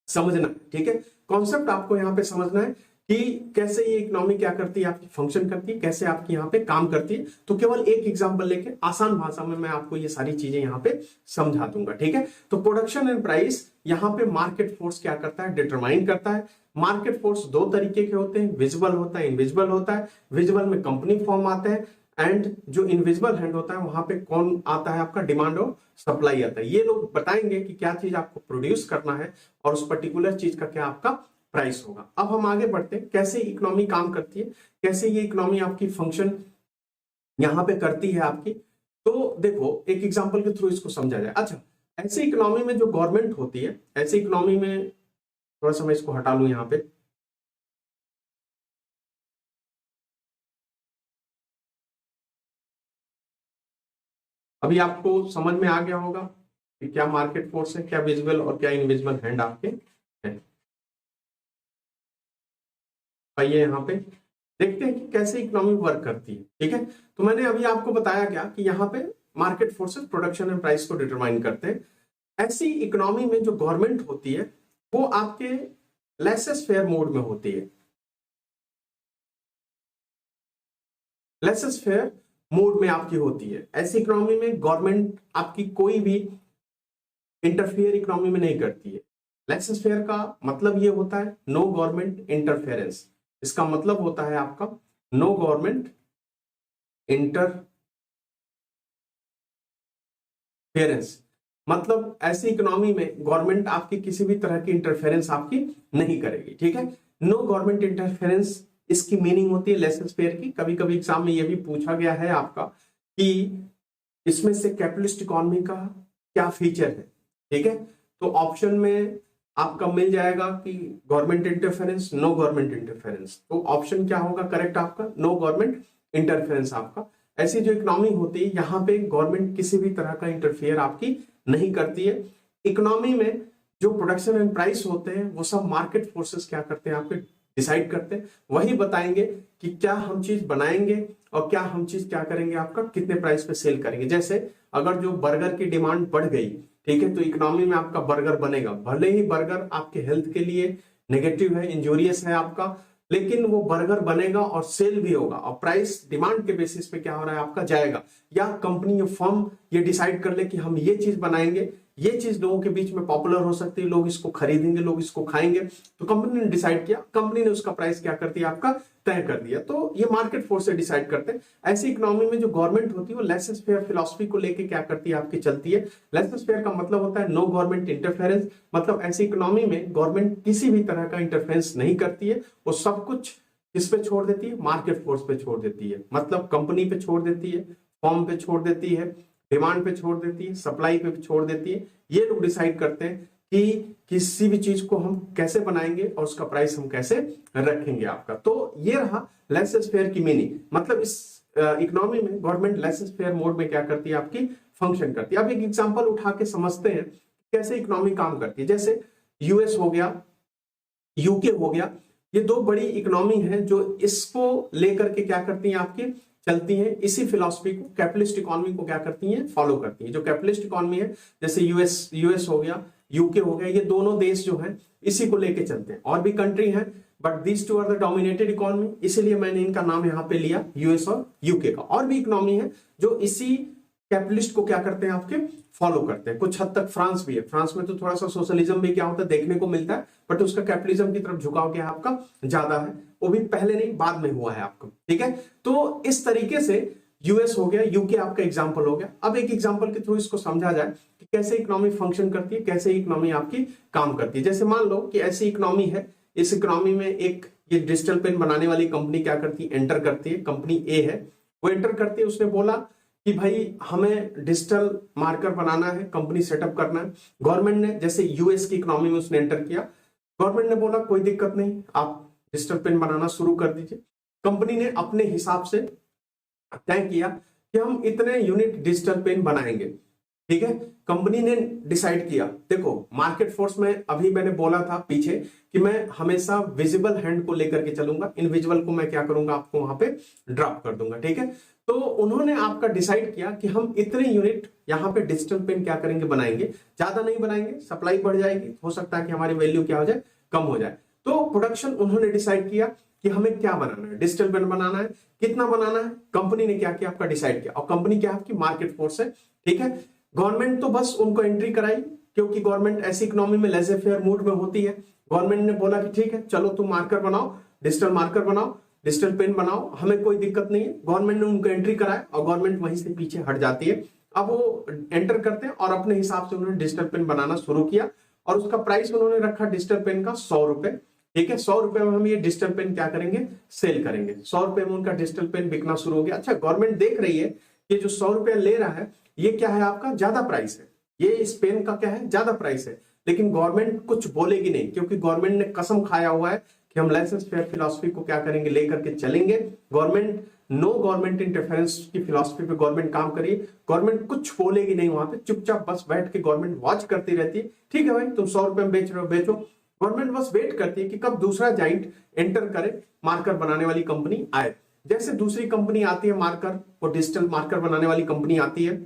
समझना है, ठीक है। कॉन्सेप्ट आपको यहाँ पे समझना है कि कैसे ये इकोनॉमी क्या करती है आपकी फंक्शन करती है, कैसे आपकी यहाँ पे काम करती है। तो केवल एक एग्जांपल लेके आसान भाषा में मैं आपको ये सारी चीजें यहाँ पे समझा दूंगा, ठीक है। तो प्रोडक्शन एंड प्राइस यहाँ पे मार्केट फोर्स क्या करता है डिटरमाइन करता है। मार्केट फोर्स दो तरीके के होते हैं, विजिबल होता है इनविजिबल होता है। विजिबल में कंपनी फॉर्म आता है एंड जो इनविजिबल हैंड होता है वहां पे कौन आता है आपका डिमांड और सप्लाई आता है। ये लोग बताएंगे कि क्या चीज आपको प्रोड्यूस करना है और उस पर्टिकुलर चीज का क्या आपका प्राइस होगा। अब हम आगे बढ़ते हैं कैसे इकोनॉमी काम करती है, कैसे ये इकोनॉमी आपकी फंक्शन यहां पे करती है आपकी। तो देखो एक एग्जांपल के थ्रू इसको समझा जाए। अच्छा, ऐसी इकोनॉमी में जो गवर्नमेंट होती है, ऐसी इकोनॉमी में थोड़ा सा मैं इसको हटा लूं यहाँ पे, अभी आपको समझ में आ गया होगा कि क्या मार्केट फोर्स है, क्या विजिबल और क्या इनविजिबल हैंड आपके हैं। आइए यहाँ पे देखते हैं कि कैसे इकोनॉमी वर्क करती है, ठीक है। तो मैंने अभी आपको बताया क्या कि यहाँ पे market forces production and price को डिटरमाइन करते हैं। ऐसी इकोनॉमी में जो गवर्नमेंट होती है वो आपके लेसेस फेयर मोड में होती है। लेसेस फेयर मोड में आपकी होती है। ऐसी इकोनॉमी में गवर्नमेंट आपकी कोई भी इंटरफेयर इकोनॉमी में नहीं करती है। लेसेस फेयर का मतलब ये होता है नो गवर्नमेंट इंटरफेरेंस। इसका मतलब होता है आपका नो गवर्नमेंट इंटरफेरेंस। मतलब ऐसी इकोनॉमी में गवर्नमेंट आपकी किसी भी तरह की इंटरफेरेंस आपकी नहीं करेगी, ठीक है। नो गवर्नमेंट इंटरफेरेंस इसकी मीनिंग होती है लेसेस फेयर की। कभी कभी एग्जाम में यह भी पूछा गया है आपका कि इसमें से कैपिटलिस्ट इकोनॉमी का क्या फीचर है, ठीक है। तो ऑप्शन में आपका मिल जाएगा कि government interference, no government interference. तो ऑप्शन क्या होगा करेक्ट आपका, नो गवर्नमेंट इंटरफेरेंस आपका। ऐसी जो इकोनॉमी होती है यहाँ पे गवर्नमेंट किसी भी तरह का इंटरफेयर आपकी नहीं करती है। इकोनॉमी में जो प्रोडक्शन एंड प्राइस होते हैं वो सब मार्केट फोर्सेस क्या करते हैं आपके डिसाइड करते हैं। वही बताएंगे कि क्या हम चीज बनाएंगे और क्या हम चीज क्या करेंगे आपका कितने प्राइस पे सेल करेंगे। जैसे अगर जो बर्गर की डिमांड बढ़ गई, ठीक है, तो इकोनॉमी में आपका बर्गर बनेगा। भले ही बर्गर आपके हेल्थ के लिए नेगेटिव है, इंजूरियस है आपका, लेकिन वो बर्गर बनेगा और सेल भी होगा और प्राइस डिमांड के बेसिस पे क्या हो रहा है आपका जाएगा, या कंपनी या फर्म ये डिसाइड कर ले कि हम ये चीज बनाएंगे, ये चीज लोगों के बीच में पॉपुलर हो सकती है, लोग इसको खरीदेंगे, लोग इसको खाएंगे, तो कंपनी ने डिसाइड किया, कंपनी ने उसका प्राइस क्या कर दिया आपका तय कर दिया। तो ये मार्केट फोर्स से डिसाइड करते हैं। ऐसी इकोनॉमी में जो गवर्नमेंट होती है वो लेसेस फेयर फिलॉसफी को लेके क्या करती है आपकी चलती है। लेसेस फेयर का मतलब होता है नो गवर्नमेंट इंटरफेरेंस, मतलब ऐसी इकोनॉमी में गवर्नमेंट किसी भी तरह का इंटरफेरेंस नहीं करती है, वो सब कुछ किस पे छोड़ देती है, मार्केट फोर्स पे छोड़ देती है, मतलब कंपनी पे छोड़ देती है, फॉर्म पे छोड़ देती है, डिमांड पे छोड़ देती है, सप्लाई पे छोड़ देती है। ये लोग डिसाइड करते हैं कि किसी भी चीज को हम कैसे बनाएंगे और उसका प्राइस हम कैसे रखेंगे आपका। तो ये रहा लेसेस फेयर की मीनिंग, मतलब इस इकोनॉमी में गवर्नमेंट लेसेस फेयर मोड में क्या करती है आपकी फंक्शन करती है। अब एक एग्जांपल उठा के समझते हैं कैसे इकोनॉमी काम करती है। जैसे यूएस हो गया, यूके हो गया, ये दो बड़ी इकोनॉमी है जो इसको लेकर के क्या करती हैं आपकी चलती हैं, इसी फिलॉसफी को कैपिटलिस्ट इकोनॉमी को क्या करती हैं फॉलो करती हैं। जो कैपिटलिस्ट इकोनॉमी है जैसे यूएस हो गया, यूके हो गया, ये दोनों देश जो हैं इसी को लेके चलते हैं। और भी कंट्री हैं but these two are the dominated economy, इसीलिए मैंने इनका नाम यहाँ पे लिया यूएस और यूके का। और भी इकोनॉमी है जो इसी कैपिटलिस्ट को क्या करते हैं आपके फॉलो करते हैं। कुछ हद तक फ्रांस भी है, फ्रांस में तो थोड़ा सा सोशलिज्म भी क्या होता है देखने को मिलता है, बट उसका कैपिटलिज्म की तरफ झुकाव क्या है आपका ज्यादा है, वो भी पहले नहीं बाद में हुआ है आपको, ठीक है। तो इस तरीके से यूएस हो गया, यूके आपका एग्जाम्पल हो गया। अब एक एग्जाम्पल के थ्रू इसको समझा जाए कि कैसे इकोनॉमी फंक्शन करती है, कैसे इकोनॉमी आपकी काम करती है। जैसे मान लो कि ऐसी इकोनॉमी है, इस इकोनॉमी में एक ये डिजिटल पेन बनाने वाली कंपनी क्या करती है, एंटर करती है, कंपनी ए है, वो एंटर करती है, उसने बोला कि भाई हमें डिजिटल मार्कर बनाना है, कंपनी सेटअप करना है। गवर्नमेंट ने जैसे यूएस की इकोनॉमी में उसने एंटर किया, गवर्नमेंट ने बोला कोई दिक्कत नहीं, आप डिजिटल पेन बनाना शुरू कर दीजिए। कंपनी ने अपने हिसाब से तय किया कि हम इतने यूनिट डिजिटल पेन बनाएंगे, ठीक है। कंपनी ने डिसाइड किया, देखो मार्केट फोर्स में अभी मैंने बोला था पीछे कि मैं हमेशा विजिबल हैंड को लेकर के चलूंगा, इनविजिबल को मैं क्या करूंगा आपको वहां पे ड्रॉप कर दूंगा, ठीक है। तो उन्होंने आपका डिसाइड किया कि हम इतने यूनिट यहाँ पे डिजिटल पेन क्या करेंगे बनाएंगे, ज्यादा नहीं बनाएंगे, सप्लाई बढ़ जाएगी, हो सकता है कि हमारी वैल्यू क्या हो जाए कम हो जाए। तो प्रोडक्शन उन्होंने डिसाइड किया कि हमें क्या बनाना है, डिजिटल पेन बनाना है, कितना बनाना है, कंपनी ने क्या किया आपका डिसाइड किया। और कंपनी क्या आपकी मार्केट फोर्स है, ठीक है। गवर्नमेंट तो बस उनको एंट्री कराई, क्योंकि गवर्नमेंट ऐसी इकोनॉमी में लेज़र फेयर मूड में होती है। गवर्नमेंट ने बोला कि ठीक है चलो तुम मार्कर बनाओ, डिजिटल मार्कर बनाओ, डिजिटल पेन बनाओ, हमें कोई दिक्कत नहीं है। गवर्नमेंट ने उनको एंट्री कराया और गवर्नमेंट वहीं से पीछे हट जाती है। अब वो एंटर करते हैं और अपने हिसाब से उन्होंने डिजिटल पेन बनाना शुरू किया और उसका प्राइस उन्होंने रखा डिजिटल पेन का 100 रुपए, ठीक है। 100 रुपए में हम ये डिजिटल पेन क्या करेंगे सेल करेंगे। 100 रुपए में उनका डिजिटल पेन बिकना शुरू हो गया। अच्छा, गवर्नमेंट देख रही है कि जो 100 रुपए ले रहा है ये क्या है आपका ज्यादा प्राइस है, ये इस पेन का क्या है ज्यादा प्राइस है, लेकिन गवर्नमेंट कुछ बोलेगी नहीं, क्योंकि गवर्नमेंट ने कसम खाया हुआ है कि हम लाइसेंस फेयर फिलॉसफी को क्या करेंगे लेकर के चलेंगे। गवर्नमेंट नो गवर्नमेंट इंटरफेरेंस की फिलॉसफी पे गवर्नमेंट काम करिए, गवर्नमेंट कुछ बोलेगी नहीं, वहां पे चुपचाप बस बैठ के गवर्नमेंट वॉच करती रहती है। ठीक है भाई तुम 100 रुपए में बेच रहे हो बेचो, गवर्नमेंट बस वेट करती है कि कब दूसरा जाइंट एंटर करे, मार्कर बनाने वाली कंपनी आए। जैसे दूसरी कंपनी आती है मार्कर, वो डिजिटल मार्कर बनाने वाली कंपनी आती है,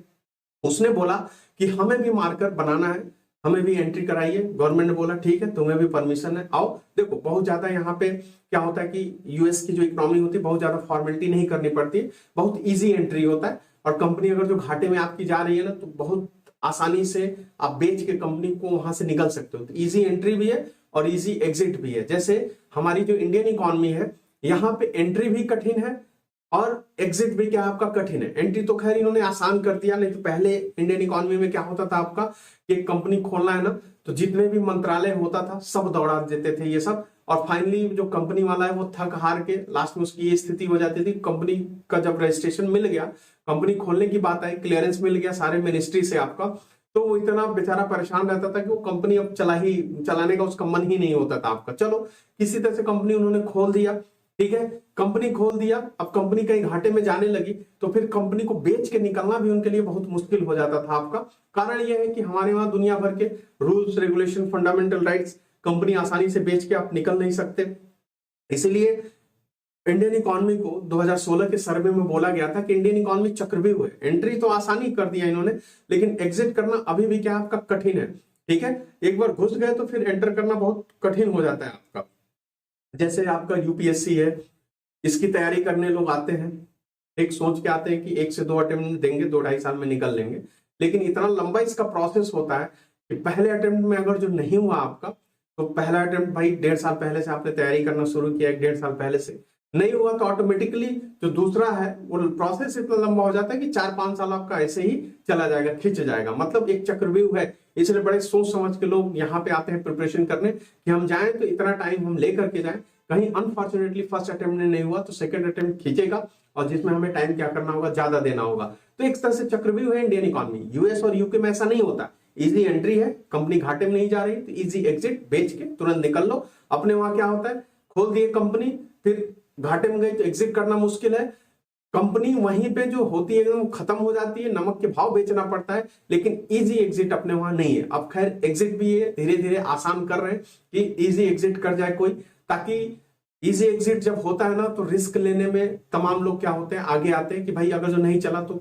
उसने बोला कि हमें भी मार्कर बनाना है, हमें भी एंट्री कराइए। गवर्नमेंट ने बोला ठीक है तुम्हें भी परमिशन है, आओ। देखो बहुत ज्यादा यहाँ पे क्या होता है कि यूएस की जो इकोनॉमी होती है बहुत ज्यादा फॉर्मेलिटी नहीं करनी पड़ती है, बहुत इजी एंट्री होता है। और कंपनी अगर जो घाटे में आपकी जा रही है ना तो बहुत आसानी से आप बेच के कंपनी को वहां से निकल सकते हो। तो इजी एंट्री भी है और इजी एग्जिट भी है। जैसे हमारी जो इंडियन इकोनॉमी है यहाँ पे एंट्री भी कठिन है और एग्जिट भी क्या आपका कठिन है। एंट्री तो खैर इन्होंने आसान कर दिया, नहीं तो पहले इंडियन इकोनॉमी में क्या होता था आपका कि एक कंपनी खोलना है ना तो जितने भी मंत्रालय होता था सब दौड़ा देते थे ये सब, और फाइनली जो कंपनी वाला है वो थक हार के लास्ट में उसकी ये स्थिति हो जाती थी। कंपनी का जब रजिस्ट्रेशन मिल गया, कंपनी खोलने की बात आई, क्लियरेंस मिल गया सारे मिनिस्ट्री से आपका, तो वो इतना बेचारा परेशान रहता था कि वो कंपनी अब चलाने का उसका मन ही नहीं होता था आपका। चलो किसी तरह से कंपनी उन्होंने खोल दिया, ठीक है, कंपनी खोल दिया। अब कंपनी कहीं घाटे में जाने लगी तो फिर कंपनी को बेच के निकलना भी उनके लिए बहुत मुश्किल हो जाता था आपका। कारण यह है कि हमारे वहां दुनिया भर के rules regulation fundamental rights, company आसानी से बेच के आप निकल नहीं सकते। इसलिए इंडियन इकोनॉमी को 2016 के सर्वे में बोला गया था कि इंडियन इकोनॉमी चक्रव्यूह है। एंट्री तो आसानी कर दिया इन्होंने, लेकिन एग्जिट करना अभी भी क्या आपका कठिन है, ठीक है। एक बार घुस गए तो फिर एंटर करना बहुत कठिन हो जाता है आपका। जैसे आपका यूपीएससी है, इसकी तैयारी करने लोग आते हैं, एक सोच के आते हैं कि 1 से 2 अटेम्प्ट देंगे, 2-2.5 साल में निकल लेंगे। लेकिन इतना लंबा इसका प्रोसेस होता है कि पहले अटेम्प्ट में अगर जो नहीं हुआ आपका, तो पहला अटेम्प्ट भाई 1.5 साल पहले से आपने तैयारी करना शुरू किया, 1-1.5 साल पहले से नहीं हुआ, तो ऑटोमेटिकली जो दूसरा है वो प्रोसेस इतना लंबा हो जाता है कि 4-5 साल आपका ऐसे ही चला जाएगा, खिंच जाएगा। मतलब एक चक्रव्यूह है। इसलिए बड़े सोच समझ के लोग यहाँ पे आते हैं प्रिपरेशन करने कि हम जाएं तो इतना टाइम हम लेकर के जाएं, कहीं अनफॉर्चुनेटली फर्स्ट अटेम्प्ट में नहीं हुआ तो सेकंड अटेम्प्ट खींचेगा, और जिसमें हमें टाइम क्या करना होगा, ज्यादा देना होगा। तो एक तरह से चक्रव्यूह है इंडियन इकोनॉमी। यूएस और यूके में ऐसा नहीं होता, इजी एंट्री है, कंपनी घाटे में नहीं जा रही तो इजी एग्जिट, बेच के तुरंत निकल लो। अपने वहां क्या होता है, खोल दिए कंपनी, फिर घाटे में गई तो एग्जिट करना मुश्किल है, कंपनी वहीं पे जो होती है एकदम खत्म हो जाती है, नमक के भाव बेचना पड़ता है, लेकिन इजी एग्जिट अपने वहां नहीं है। अब खैर एग्जिट भी ये धीरे धीरे आसान कर रहे हैं कि इजी एग्जिट कर जाए कोई, ताकि इजी एग्जिट जब होता है ना तो रिस्क लेने में तमाम लोग क्या होते हैं, आगे आते हैं कि भाई अगर जो नहीं चला तो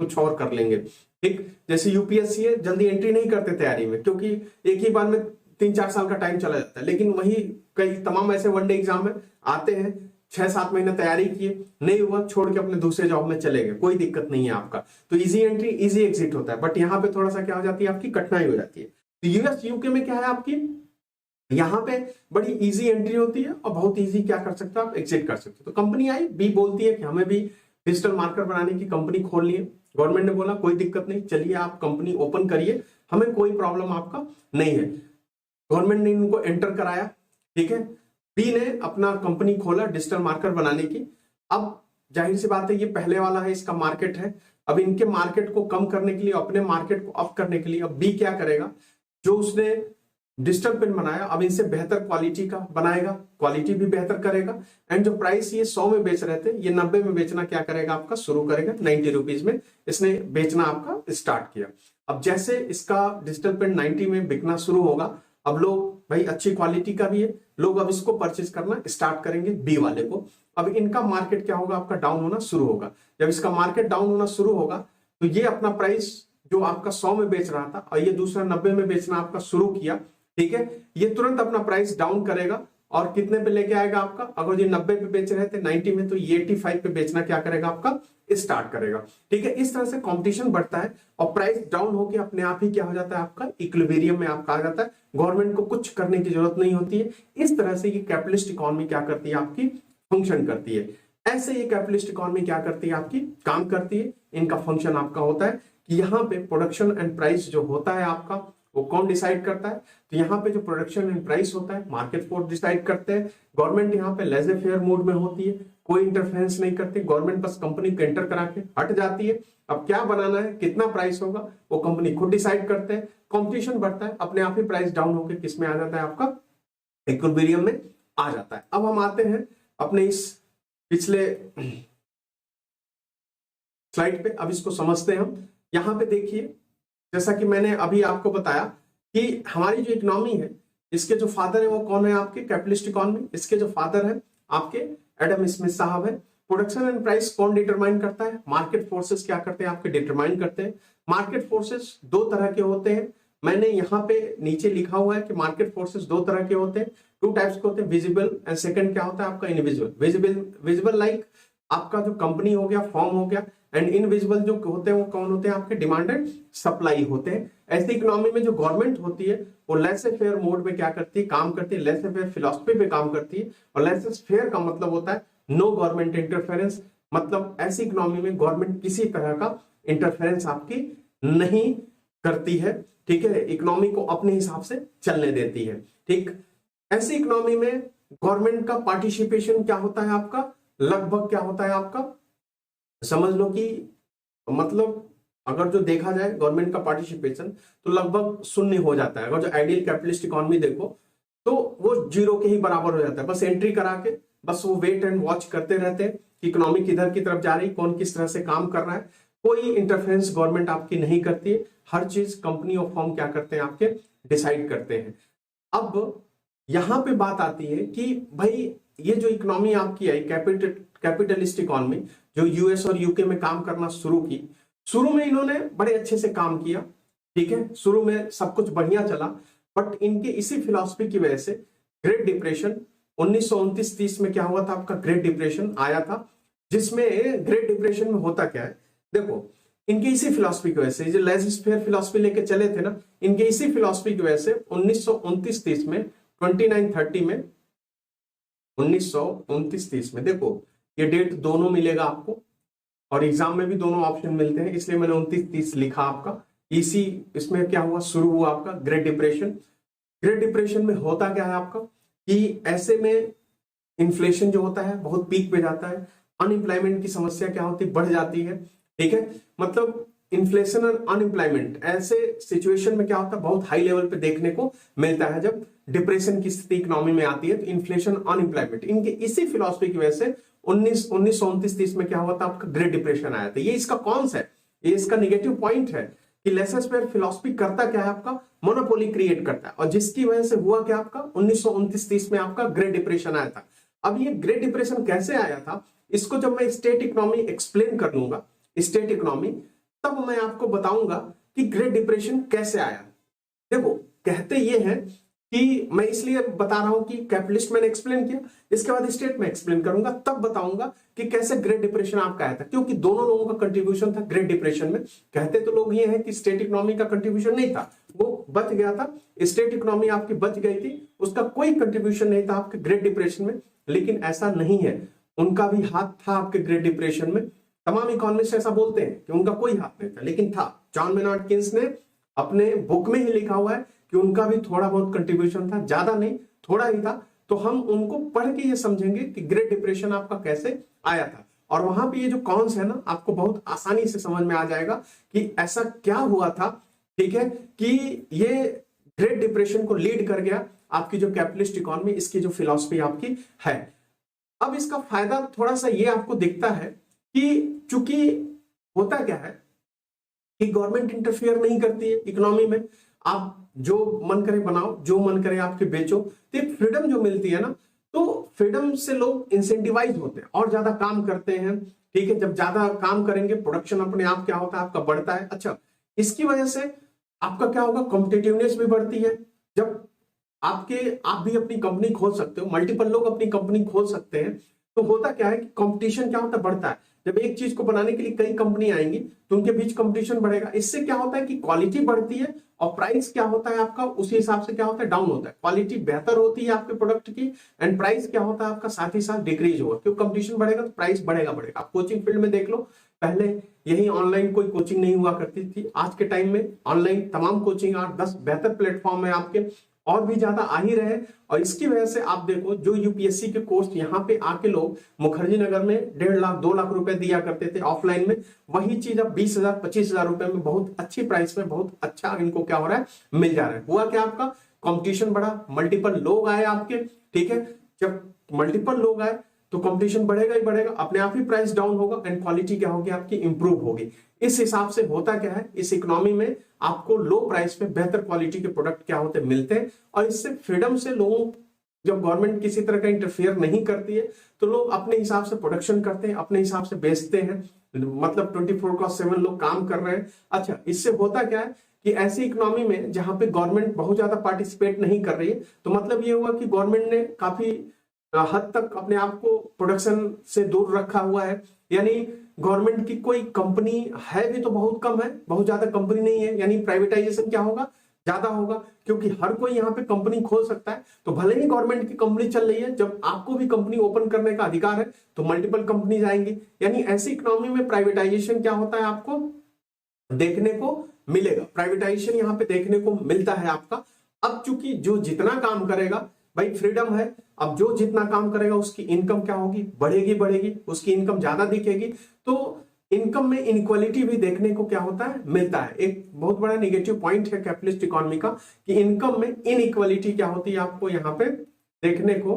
कुछ और कर लेंगे। ठीक, जैसे यूपीएससी है, जल्दी एंट्री नहीं करते तैयारी में, क्योंकि एक ही बार में 3-4 साल का टाइम चला जाता है। लेकिन वही कई तमाम ऐसे वनडे एग्जाम है, आते हैं 6-7 महीने तैयारी किए, नहीं हुआ, छोड़ के अपने दूसरे जॉब में चले गए, कोई दिक्कत नहीं है आपका। तो इजी एंट्री इजी एग्जिट होता है। बट यहाँ पे थोड़ा सा क्या हो जाती है, आपकी कठिनाई हो जाती है। तो यूएस यूके में क्या है आपकी, यहाँ पे बड़ी इजी एंट्री होती है और बहुत इजी क्या कर सकते हो आप, एग्जिट कर सकते हो। तो कंपनी आई, बी बोलती है कि हमें भी डिजिटल मार्केट बनाने की कंपनी खोलनी है। गवर्नमेंट ने बोला कोई दिक्कत नहीं, चलिए आप कंपनी ओपन करिए, हमें कोई प्रॉब्लम आपका नहीं है। गवर्नमेंट ने इनको एंटर कराया, ठीक है। बी ने अपना कंपनी खोला डिजिटल मार्केट बनाने की। अब जाहिर सी बात है, ये पहले वाला है, इसका मार्केट है। अब इनके मार्केट को कम करने के लिए, अपने मार्केट को अप करने के लिए, अब बी क्या करेगा, जो उसने डिजिटल पेन बनाया अब इनसे बेहतर क्वालिटी का बनाएगा, क्वालिटी भी बेहतर करेगा। एंड जो प्राइस ये 100 में बेच रहे थे, ये 90 में बेचना क्या करेगा आपका, शुरू करेगा। 90 रुपीज में इसने बेचना आपका स्टार्ट किया। अब जैसे इसका डिजिटल पेन 90 में बिकना शुरू होगा, अब लोग भाई अच्छी क्वालिटी का भी है, लोग अब इसको परचेज करना स्टार्ट करेंगे बी वाले को। अब इनका मार्केट क्या होगा, आपका डाउन होना शुरू होगा। जब इसका मार्केट डाउन होना शुरू होगा तो ये अपना प्राइस जो आपका 100 में बेच रहा था और ये दूसरा 90 में बेचना आपका शुरू किया, ठीक है, ये तुरंत अपना प्राइस डाउन करेगा और कितने पे लेके आएगा आपका, अगर ये 90 पे बेच रहे थे 90 में, तो ये 85 पे बेचना क्या करेगा आपका, स्टार्ट करेगा। ठीक है, इस तरह से कंपटीशन बढ़ता है और प्राइस डाउन होकर अपने आप ही क्या हो जाता है, आपका इक्विलिब्रियम में आपका आ जाता है। गवर्नमेंट को कुछ करने की जरूरत नहीं होती है। इस तरह से ये कैपिटलिस्ट इकोनॉमी क्या करती है, आपकी फंक्शन करती है। ऐसे ये कैपिटलिस्ट इकोनॉमी क्या करती है, आपकी काम करती है। इनका फंक्शन आपका होता है कि यहाँ पे प्रोडक्शन एंड प्राइस जो होता है आपका, वो कौन डिसाइड करता है, तो यहाँ पे जो प्रोडक्शन एंड प्राइस होता है मार्केट फोर्स डिसाइड करते हैं। गवर्नमेंट यहाँ पे लेजे फेयर मूड में होती है, कोई इंटरफेरेंस नहीं करती। गवर्नमेंट बस कंपनी को एंटर करा के हट जाती है। अब क्या बनाना है, कितना प्राइस होगा, वो कंपनी खुद डिसाइड करते हैं। कंपटीशन बढ़ता है, अपने आप ही प्राइस डाउन होकर किस में आ जाता है, आपका इक्विलिब्रियम में आ जाता है। अब हम आते हैं अपने इस पिछले स्लाइड पे, अब इसको समझते हैं हम। यहाँ पे देखिए, जैसा कि मैंने अभी आपको बताया कि हमारी जो इकोनॉमी है, इसके जो फादर है वो कौन है, आपके कैपिटलिस्ट इकोनॉमी। इसके जो फादर है आपके एडम स्मिथ साहब है। प्रोडक्शन एंड प्राइस कौन डिटरमाइन करता है, मार्केट फोर्सेस क्या करते हैं, आपके डिटरमाइन करते हैं। मार्केट फोर्सेस दो तरह के होते हैं, मैंने यहाँ पे नीचे लिखा हुआ है कि मार्केट फोर्सेस दो तरह के होते हैं, 2 टाइप्स के होते हैं, विजिबल एंड सेकंड क्या होता है आपका, इनविजिबल। विजिबल लाइक आपका जो कंपनी हो गया, फॉर्म हो गया, एंड इनविजिबल जो होते हैं वो कौन होते हैं, आपके डिमांड एंड सप्लाई होते हैं। ऐसी इकोनॉमी में जो गवर्नमेंट होती है वो लेसे फेयर मोड में क्या करती है, काम करती है, लेसे फेयर फिलॉसफी पे काम करती है। और लेसे फेयर का मतलब होता है नो गवर्नमेंट इंटरफेरेंस, मतलब ऐसी इकोनॉमी में गवर्नमेंट किसी तरह का इंटरफेरेंस आपकी नहीं करती है। ठीक है, इकोनॉमी को अपने हिसाब से चलने देती है। ठीक, ऐसी इकोनॉमी में गवर्नमेंट का पार्टिसिपेशन क्या होता है आपका, लगभग क्या होता है आपका, समझ लो कि मतलब अगर जो देखा जाए गवर्नमेंट का पार्टिसिपेशन तो लगभग शून्य हो जाता है। अगर जो आइडियल कैपिटलिस्ट इकोनॉमी देखो तो वो 0 के ही बराबर हो जाता है। बस एंट्री करा के बस वो वेट एंड वॉच करते रहते हैं कि इकोनॉमी किधर की तरफ जा रही, कौन किस तरह से काम कर रहा है। कोई इंटरफेरेंस गवर्नमेंट आपकी नहीं करती है, हर चीज कंपनी और फर्म क्या करते हैं, आपके डिसाइड करते हैं। अब यहां पे बात आती है कि भाई ये जो इकोनॉमी आपकी आई कैपिटलिस्ट इकोनॉमी, जो यूएस और यूके में काम करना शुरू की, शुरू में इन्होंने बड़े अच्छे से काम किया। ठीक है, शुरू में सब कुछ बढ़िया चला, बट इनके इसी फिलॉसफी की वजह से ग्रेट डिप्रेशन 1929-30 में क्या हुआ था, आपका ग्रेट डिप्रेशन आया था, जिसमें ग्रेट डिप्रेशन में होता क्या है, देखो इनकी इसी फिलॉसफी की वजह से, जो लेज़र फेयर फिलॉसफी लेके चले थे ना, इनके इसी फिलॉसफी की वजह से 1929-30 में 29-30 में 1929-30 में, देखो ये डेट दोनों मिलेगा आपको और एग्जाम में भी दोनों ऑप्शन मिलते हैं, इसलिए मैंने 29-30 लिखा आपका। इसी इसमें क्या हुआ, शुरू हुआ आपका ग्रेट डिप्रेशन। ग्रेट डिप्रेशन में होता क्या है आपका कि ऐसे में इन्फ्लेशन जो होता है बहुत पीक पे जाता है, अनएम्प्लॉयमेंट की समस्या क्या होती है, बढ़ जाती है, ठीक है। मतलब इन्फ्लेशन और अनएम्प्लॉयमेंट ऐसे सिचुएशन में क्या होता है, बहुत हाई लेवल पे देखने को मिलता है। जब डिप्रेशन की स्थिति इकोनॉमी में आती है तो इन्फ्लेशन अनएम्प्लॉयमेंट, इनके इसी फिलॉसफी की वजह से 1929-30 में क्या हुआ था, आपका ग्रेट डिप्रेशन आया था। ये इसका कौन सा है, ये इसका निगेटिव पॉइंट है कि लेसर फिलॉसफी करता क्या है, आपका मोनोपोली क्रिएट करता है, और जिसकी वजह से हुआ क्या, आपका 1929-30 में आपका ग्रेट डिप्रेशन आया था। अब ये ग्रेट डिप्रेशन कैसे आया था, इसको जब मैं स्टेट इकोनॉमी एक्सप्लेन कर लूंगा, स्टेट इकोनॉमी, तब मैं आपको बताऊंगा कि ग्रेट डिप्रेशन कैसे आया। देखो कहते ये हैं कि मैं इसलिए बता रहा हूं कि कैपिटलिस्ट मैंने एक्सप्लेन किया, इसके बाद स्टेट में एक्सप्लेन करूंगा, तब बताऊंगा कि कैसे ग्रेट डिप्रेशन आपका आया था, क्योंकि दोनों लोगों का कंट्रीब्यूशन था ग्रेट डिप्रेशन में। कहते तो लोग ये हैं कि स्टेट इकोनॉमी का कंट्रीब्यूशन नहीं था, वो बच गया था, स्टेट इकोनॉमी आपकी बच गई थी, उसका कोई कंट्रीब्यूशन नहीं था आपके ग्रेट डिप्रेशन में। लेकिन ऐसा नहीं है, उनका भी हाथ था आपके ग्रेट डिप्रेशन में। तमाम इकोनॉमिस्ट ऐसा बोलते हैं कि उनका कोई हाथ नहीं था, लेकिन था। जॉन मेनार्ड केन्स ने अपने बुक में ही लिखा हुआ है कि उनका भी थोड़ा बहुत कंट्रीब्यूशन था, ज्यादा नहीं, थोड़ा ही था। तो हम उनको पढ़ के ये समझेंगे कि ग्रेट डिप्रेशन आपका कैसे आया था, और वहां पे ये जो कॉन्स है ना, आपको बहुत आसानी से समझ में आ जाएगा कि ऐसा क्या हुआ था, ठीक है, कि ये ग्रेट डिप्रेशन को लीड कर गया आपकी जो कैपिटलिस्ट इकोनॉमी, इसकी जो फिलॉसफी आपकी है। अब इसका फायदा थोड़ा सा ये आपको दिखता है कि चूंकि होता क्या है कि गवर्नमेंट इंटरफियर नहीं करती है इकोनॉमी में, आप जो मन करे बनाओ, जो मन करे आपके बेचो, तो एक फ्रीडम जो मिलती है ना, तो फ्रीडम से लोग इंसेंटिवाइज होते हैं और ज्यादा काम करते हैं, ठीक है। जब ज्यादा काम करेंगे, प्रोडक्शन अपने आप क्या होता है, आपका बढ़ता है। अच्छा, इसकी वजह से आपका क्या होगा, कॉम्पिटिटिवनेस भी बढ़ती है। जब आप भी अपनी कंपनी खोल सकते हो, मल्टीपल लोग अपनी कंपनी खोल सकते हैं, तो होता क्या है कि कंपटीशन क्या होता है, बढ़ता है। जब एक चीज को बनाने के लिए कई कंपनी आएंगी तो उनके बीच कंपटीशन बढ़ेगा, इससे क्या होता है कि क्वालिटी बढ़ती है, और प्राइस क्या होता है आपका उसी हिसाब से क्या होता है, डाउन होता है। क्वालिटी बेहतर होती है आपके प्रोडक्ट की, एंड प्राइस क्या होता है आपका साथ ही साथ डिक्रीज होगा, क्योंकि कंपटीशन बढ़ेगा तो प्राइस बढ़ेगा। आप कोचिंग फील्ड में देख लो, पहले यही ऑनलाइन कोई कोचिंग नहीं हुआ करती थी, आज के टाइम में ऑनलाइन तमाम कोचिंग 8-10 बेहतर प्लेटफॉर्म है आपके, और भी ज्यादा आ ही रहे। और इसकी वजह से आप देखो, जो यूपीएससी के कोर्स यहाँ पे आके लोग मुखर्जी नगर में 1.5 लाख 2 लाख रुपए दिया करते थे ऑफलाइन में, वही चीज अब 20,000 25,000 रुपए में बहुत अच्छी प्राइस में बहुत अच्छा इनको क्या हो रहा है, मिल जा रहा है। हुआ क्या, आपका कंपटीशन बढ़ा, मल्टीपल लोग आए आपके, ठीक है। जब मल्टीपल लोग आए तो कंपटीशन बढ़ेगा ही बढ़ेगा, अपने आप ही प्राइस डाउन होगा, एंड क्वालिटी क्या होगी आपकी, इंप्रूव होगी। इस हिसाब से होता क्या है, इस इकोनॉमी में आपको लो प्राइस पे बेहतर क्वालिटी के प्रोडक्ट क्या होते मिलते हैं, और इससे फ्रीडम से लोगों, जब गवर्नमेंट किसी तरह का इंटरफियर नहीं करती है तो लोग अपने हिसाब से प्रोडक्शन करते हैं, अपने हिसाब से बेचते हैं, मतलब 24/7 लोग काम कर रहे हैं। अच्छा, इससे होता क्या है कि ऐसी इकोनॉमी में जहां पे गवर्नमेंट बहुत ज्यादा पार्टिसिपेट नहीं कर रही है, तो मतलब ये हुआ कि गवर्नमेंट ने काफी हद तक अपने आप को प्रोडक्शन से दूर रखा हुआ है। यानी गवर्नमेंट की कोई कंपनी है भी तो बहुत कम है, बहुत ज्यादा कंपनी नहीं है, यानी प्राइवेटाइजेशन क्या होगा, ज्यादा होगा, क्योंकि हर कोई यहाँ पे कंपनी खोल सकता है। तो भले ही गवर्नमेंट की कंपनी चल रही है, जब आपको भी कंपनी ओपन करने का अधिकार है तो मल्टीपल कंपनीज आएंगी। यानी ऐसी इकोनॉमी में प्राइवेटाइजेशन क्या होता है, आपको देखने को मिलेगा, प्राइवेटाइजेशन यहाँ पे देखने को मिलता है आपका। अब चूंकि जो जितना काम करेगा, भाई फ्रीडम है, अब जो जितना काम करेगा उसकी इनकम क्या होगी, बढ़ेगी, उसकी इनकम ज्यादा दिखेगी, तो इनकम में इनइक्वालिटी भी देखने को क्या होता है, मिलता है। एक बहुत बड़ा नेगेटिव पॉइंट है कैपिटलिस्ट इकोनॉमी का कि इनकम में इनइक्वालिटी क्या होती है, आपको यहाँ पे देखने को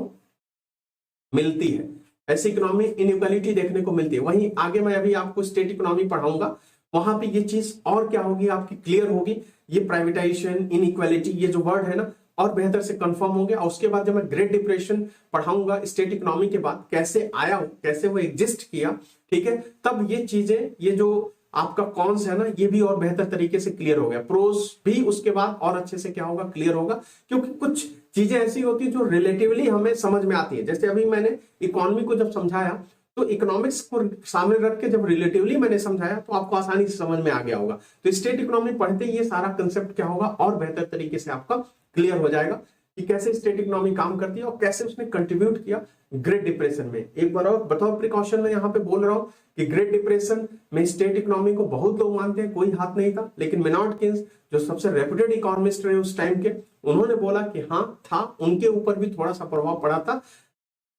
मिलती है। ऐसी इकोनॉमी इनइक्वालिटी देखने को मिलती है। वहीं आगे मैं अभी आपको स्टेट इकोनॉमी पढ़ाऊंगा, वहां पे ये चीज और क्या होगी आपकी क्लियर होगी। ये प्राइवेटाइजेशन, इनइक्वालिटी, ये जो वर्ड है ना, और बेहतर से कंफर्म हो गया। और उसके बाद जब मैं ग्रेट डिप्रेशन पढ़ाऊंगा स्टेट इकोनॉमी के बाद, कैसे आया हो, कैसे वो एग्जिस्ट किया, ठीक है, तब ये चीजें, ये जो आपका कॉन्स है ना, ये भी और बेहतर तरीके से क्लियर हो गया। प्रोस भी उसके बाद और अच्छे से क्या होगा, क्लियर होगा, क्योंकि कुछ चीजें ऐसी होती है जो रिलेटिवली हमें समझ में आती है। जैसे अभी मैंने इकोनॉमी को जब समझाया तो इकोनॉमिक्स को सामने रख के जब रिलेटिवली मैंने समझाया तो आपको आसानी से समझ में आ गया होगा। तो स्टेट इकोनॉमी पढ़ते ही ये सारा कंसेप्ट क्या होगा और बेहतर तरीके से आपका क्लियर हो जाएगा कि कैसे स्टेट इकोनॉमी काम करती है और कैसे उसने कंट्रीब्यूट किया ग्रेट डिप्रेशन में। एक बार और बताओ प्रिकॉशन में यहाँ पे बोल रहा हूं कि ग्रेट डिप्रेशन में स्टेट इकोनॉमी को बहुत लोग मानते हैं, कोई हाथ नहीं था, लेकिन मेनार्ड केन्स जो सबसे रेप्यूटेड इकोनॉमिस्ट रहे उस टाइम के, उन्होंने बोला कि हाँ था, उनके ऊपर भी थोड़ा सा प्रभाव पड़ा था,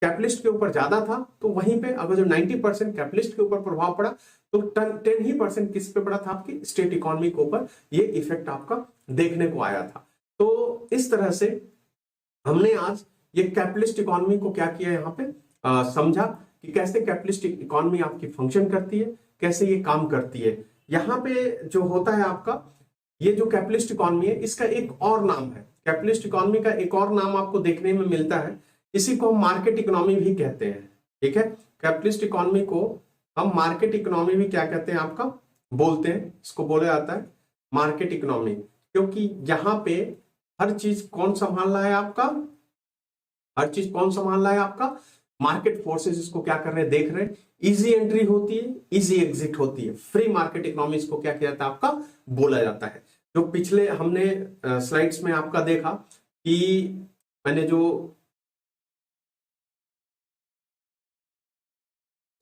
कैपिटलिस्ट के ऊपर ज्यादा था। तो वहीं पे अगर जो 90% कैपिटलिस्ट के ऊपर प्रभाव पड़ा तो 10% किस पे पड़ा था, आपकी स्टेट इकोनॉमी के ऊपर ये इफेक्ट आपका देखने को आया था। तो इस तरह से हमने आज ये कैपिटलिस्ट इकोनॉमी को क्या किया यहाँ पे समझा कि कैसे कैपिटलिस्ट इकोनॉमी आपकी फंक्शन करती है, कैसे ये काम करती है। यहाँ पे जो होता है आपका ये जो कैपिटलिस्ट इकोनॉमी है इसका एक और नाम है, कैपिटलिस्ट इकोनॉमी का एक और नाम आपको देखने में मिलता है, इसी को हम मार्केट इकोनॉमी भी कहते हैं। ठीक है, कैपिटलिस्ट इकोनॉमी को हम मार्केट इकोनॉमी भी क्या कहते हैं आपका बोलते हैं, इसको बोला जाता है मार्केट इकोनॉमी, क्योंकि यहाँ पे हर चीज कौन संभाल रहा है आपका, हर चीज कौन संभाल रहा है आपका, मार्केट फोर्सेस इसको क्या कर रहे हैं, देख रहे हैं। इजी एंट्री होती है, इजी एग्जिट होती है, फ्री मार्केट इकोनॉमी इसको क्या किया जाता है आपका बोला जाता है। जो पिछले हमने स्लाइड्स में आपका देखा कि मैंने जो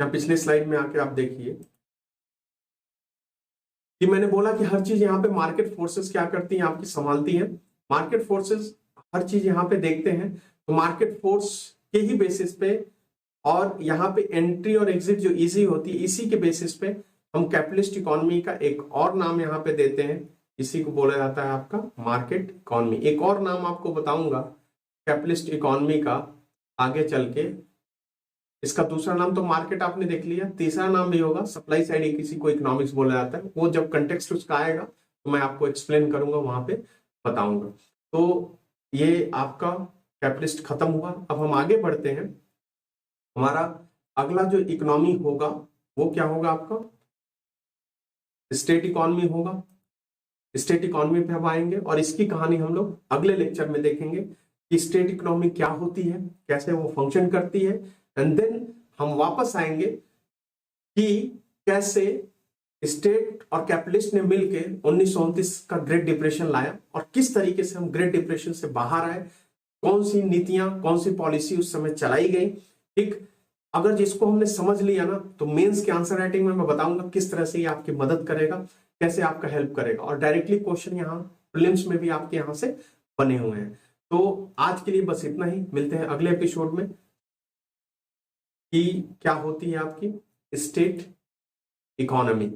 पिछले स्लाइड में आके आप देखिए कि मैंने बोला कि हर चीज यहाँ पे मार्केट फोर्सेस क्या करती हैं, आपकी संभालती हैं। मार्केट फोर्सेस हर चीज यहाँ पे देखते हैं, तो मार्केट फोर्स के ही बेसिस पे और यहाँ पे एंट्री और एग्जिट जो इजी होती है, इसी के बेसिस पे हम कैपिटलिस्ट इकोनॉमी का एक और नाम यहाँ पे देते हैं, इसी को बोला जाता है आपका मार्केट इकोनॉमी। एक और नाम आपको बताऊंगा कैपिटलिस्ट इकोनॉमी का आगे चल के, इसका दूसरा नाम तो मार्केट आपने देख लिया, तीसरा नाम भी होगा सप्लाई साइड, किसी को इकोनॉमिक्स बोला जाता है, वो जब कंटेक्स्ट उसका आएगा तो मैं आपको एक्सप्लेन करूंगा, वहां पे बताऊंगा। तो ये आपका कैपिटलिस्ट खत्म हुआ। अब हम आगे बढ़ते हैं, हमारा अगला जो इकोनॉमी होगा वो क्या होगा आपका स्टेट इकोनॉमी होगा। स्टेट इकोनॉमी पे हम आएंगे और इसकी कहानी हम लोग अगले लेक्चर में देखेंगे कि स्टेट इकोनॉमी क्या होती है, कैसे वो फंक्शन करती है, एंड देन हम वापस आएंगे कि कैसे स्टेट और कैपिटलिस्ट ने मिलकर 1929 का ग्रेट डिप्रेशन लाया और किस तरीके से हम ग्रेट डिप्रेशन से बाहर आए, कौन सी नीतियां, कौन सी पॉलिसी उस समय चलाई गई। ठीक, अगर जिसको हमने समझ लिया ना तो मेंस के आंसर राइटिंग में मैं बताऊंगा किस तरह से ये आपकी मदद करेगा, कैसे आपका हेल्प करेगा, और डायरेक्टली क्वेश्चन यहाँ प्रीलिम्स में भी आपके यहाँ से बने हुए हैं। तो आज के लिए बस इतना ही, मिलते हैं अगले एपिसोड में कि क्या होती है आपकी स्टेट इकोनॉमी।